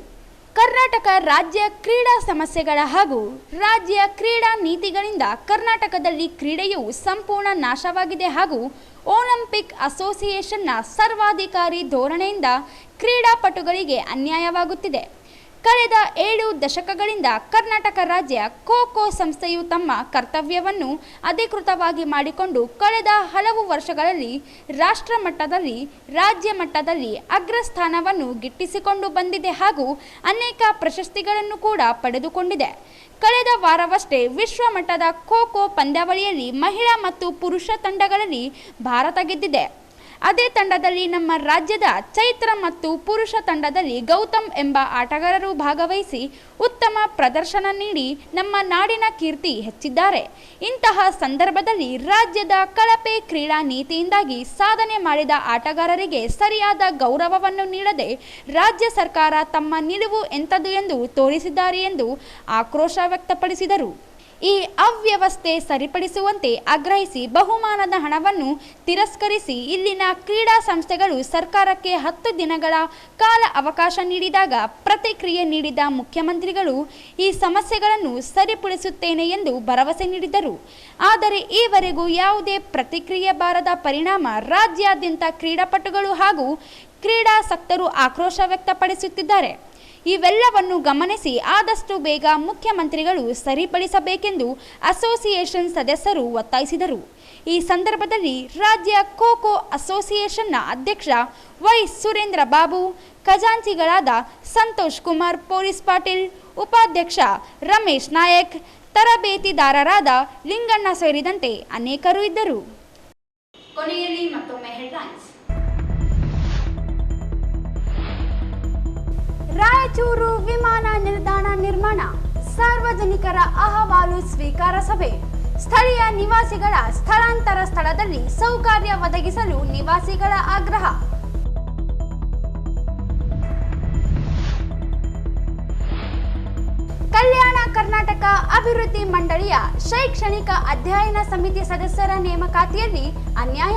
ಕರ್ನಾಟಕ ರಾಜ್ಯ ಕ್ರೀಡಾ ಸಮಸ್ಯೆಗಳ ಹಾಗೂ ರಾಜ್ಯ ಕ್ರೀಡಾ ನೀತಿಗಳಿಂದ ಕರ್ನಾಟಕದಲ್ಲಿ ಕ್ರೀಡೆಯು ಸಂಪೂರ್ಣ ನಾಶವಾಗಿದೆ ಹಾಗೂ ಒಲಿಂಪಿಕ್ ಅಸೋಸಿಯೇಷನ್ನ ಸರ್ವಾಧಿಕಾರಿ ಧೋರಣೆಯಿಂದ ಕ್ರೀಡಾಪಟುಗಳಿಗೆ ಅನ್ಯಾಯವಾಗುತ್ತಿದೆ. ಕಳೆದ 7 ದಶಕಗಳಿಂದ ಕರ್ನಾಟಕ ರಾಜ್ಯ ಖೋ-ಖೋ ಸಂಸ್ಥೆಯು ತಮ್ಮ ಕರ್ತವ್ಯವನ್ನು ಅಧಿಕೃತವಾಗಿ ಮಾಡಿಕೊಂಡು ಕಳೆದ ಹಲವು ವರ್ಷಗಳಲ್ಲಿ ರಾಷ್ಟ್ರ ಮಟ್ಟದಲ್ಲಿ, ರಾಜ್ಯ ಮಟ್ಟದಲ್ಲಿ ಅಗ್ರಸ್ಥಾನವನ್ನು ಗಿಟ್ಟಿಸಿಕೊಂಡು ಬಂದಿದೆ ಹಾಗೂ ಅನೇಕ ಪ್ರಶಸ್ತಿಗಳನ್ನು ಕೂಡ ಪಡೆದುಕೊಂಡಿದೆ. ಕಳೆದ ವಾರವಷ್ಟೇ ವಿಶ್ವ ಮಟ್ಟದ ಖೋ-ಖೋ ಪಂದ್ಯಾವಳಿಯಲ್ಲಿ ಮಹಿಳಾ ಮತ್ತು ಪುರುಷ ತಂಡಗಳಲ್ಲಿ ಭಾರತ ಗೆದ್ದಿದೆ. ಅದೇ ತಂಡದಲ್ಲಿ ನಮ್ಮ ರಾಜ್ಯದ ಚೈತ್ರ ಮತ್ತು ಪುರುಷ ತಂಡದಲ್ಲಿ ಗೌತಮ್ ಎಂಬ ಆಟಗಾರರು ಭಾಗವಹಿಸಿ ಉತ್ತಮ ಪ್ರದರ್ಶನ ನೀಡಿ ನಮ್ಮ ನಾಡಿನ ಕೀರ್ತಿ ಹೆಚ್ಚಿದ್ದಾರೆ. ಇಂತಹ ಸಂದರ್ಭದಲ್ಲಿ ರಾಜ್ಯದ ಕಳಪೆ ಕ್ರೀಡಾ ನೀತಿಯಿಂದಾಗಿ ಸಾಧನೆ ಮಾಡಿದ ಆಟಗಾರರಿಗೆ ಸರಿಯಾದ ಗೌರವವನ್ನು ನೀಡದೆ ರಾಜ್ಯ ಸರ್ಕಾರ ತಮ್ಮ ನಿಲುವು ಎಂಥದ್ದು ಎಂದು ತೋರಿಸಿದ್ದಾರೆ ಎಂದು ಆಕ್ರೋಶ ವ್ಯಕ್ತಪಡಿಸಿದರು. ಈ ಅವ್ಯವಸ್ಥೆ ಸರಿಪಡಿಸುವಂತೆ ಆಗ್ರಹಿಸಿ ಬಹುಮಾನದ ಹಣವನ್ನು ತಿರಸ್ಕರಿಸಿ ಇಲ್ಲಿನ ಕ್ರೀಡಾ ಸಂಸ್ಥೆಗಳು ಸರ್ಕಾರಕ್ಕೆ 10 ದಿನಗಳ ಕಾಲ ಅವಕಾಶ ನೀಡಿದಾಗ ಪ್ರತಿಕ್ರಿಯೆ ನೀಡಿದ ಮುಖ್ಯಮಂತ್ರಿಗಳು ಈ ಸಮಸ್ಯೆಗಳನ್ನು ಸರಿಪಡಿಸುತ್ತೇನೆ ಎಂದು ಭರವಸೆ ನೀಡಿದರು. ಆದರೆ ಈವರೆಗೂ ಯಾವುದೇ ಪ್ರತಿಕ್ರಿಯೆ ಬಾರದ ಪರಿಣಾಮ ರಾಜ್ಯಾದ್ಯಂತ ಕ್ರೀಡಾಪಟುಗಳು ಹಾಗೂ ಕ್ರೀಡಾಸಕ್ತರು ಆಕ್ರೋಶ ವ್ಯಕ್ತಪಡಿಸುತ್ತಿದ್ದಾರೆ. ಇವೆಲ್ಲವನ್ನು ಗಮನಿಸಿ ಆದಷ್ಟು ಬೇಗ ಮುಖ್ಯಮಂತ್ರಿಗಳು ಸರಿಪಡಿಸಬೇಕೆಂದು ಅಸೋಸಿಯೇಷನ್ ಸದಸ್ಯರು ಒತ್ತಾಯಿಸಿದರು. ಈ ಸಂದರ್ಭದಲ್ಲಿ ರಾಜ್ಯ ಖೋ-ಖೋ ಅಸೋಸಿಯೇಷನ್ನ ಅಧ್ಯಕ್ಷ ವೈ ಸುರೇಂದ್ರ ಬಾಬು, ಖಜಾಂಚಿಗಳಾದ ಸಂತೋಷ್ ಕುಮಾರ್ ಪೊಲೀಸ್ ಪಾಟೀಲ್, ಉಪಾಧ್ಯಕ್ಷ ರಮೇಶ್ ನಾಯಕ್, ತರಬೇತಿದಾರರಾದ ಲಿಂಗಣ್ಣ ಸೇರಿದಂತೆ ಅನೇಕರು ಇದ್ದರು. ಕೊನೆಯಲ್ಲಿ ಮತ್ತೊಮ್ಮೆ ಹೆಡ್ಲೈನ್ಸ್. ರಾಯಚೂರು ವಿಮಾನ ನಿಲ್ದಾಣ ನಿರ್ಮಾಣ, ಸಾರ್ವಜನಿಕರ ಅಹವಾಲು ಸ್ವೀಕಾರ ಸಭೆ, ಸ್ಥಳೀಯ ನಿವಾಸಿಗಳ ಸ್ಥಳಾಂತರ ಸ್ಥಳದಲ್ಲಿ ಸೌಕರ್ಯ ಒದಗಿಸಲು ನಿವಾಸಿಗಳ ಆಗ್ರಹ. ಕಲ್ಯಾಣ ಕರ್ನಾಟಕ ಅಭಿವೃದ್ಧಿ ಮಂಡಳಿಯ ಶೈಕ್ಷಣಿಕ ಅಧ್ಯಯನ ಸಮಿತಿ ಸದಸ್ಯರ ನೇಮಕಾತಿಯಲ್ಲಿ ಅನ್ಯಾಯ,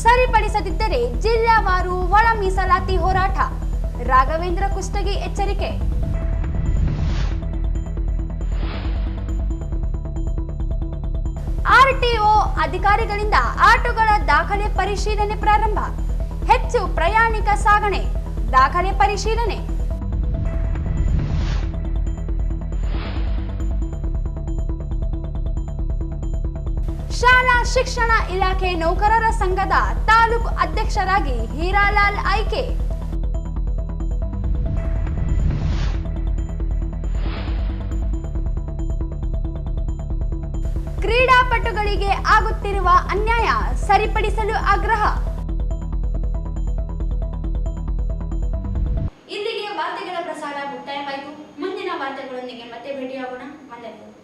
ಸರಿಪಡಿಸದಿದ್ದರೆ ಜಿಲ್ಲಾವಾರು ಒಳ ಮೀಸಲಾತಿ ಹೋರಾಟ. ರಾಘವೇಂದ್ರ ಕುಷ್ಟಗಿ ಎಚ್ಚರಿಕೆ. ಆರ್ಟಿಒ ಅಧಿಕಾರಿಗಳಿಂದ ಆಟೋಗಳ ದಾಖಲೆ ಪರಿಶೀಲನೆ ಪ್ರಾರಂಭ, ಹೆಚ್ಚು ಪ್ರಯಾಣಿಕ ಸಾಗಣೆ, ದಾಖಲೆ ಪರಿಶೀಲನೆ. ಶಾಲಾ ಶಿಕ್ಷಣ ಇಲಾಖೆ ನೌಕರರ ಸಂಘದ ತಾಲೂಕು ಅಧ್ಯಕ್ಷರಾಗಿ ಹೀರಾಲಾಲ್ ಆಯ್ಕೆ. ಕ್ರೀಡಾಪಟುಗಳಿಗೆ ಆಗುತ್ತಿರುವ ಅನ್ಯಾಯ ಸರಿಪಡಿಸಲು ಆಗ್ರಹ. ಇಲ್ಲಿಗೆ ವಾರ್ತೆಗಳ ಪ್ರಸಾರ ಮುಕ್ತಾಯವಾಯಿತು. ಮುಂದಿನ ವಾರ್ತೆಗಳೊಂದಿಗೆ ಮತ್ತೆ ಭೇಟಿಯಾಗೋಣ. ವಂದನೆಗಳು.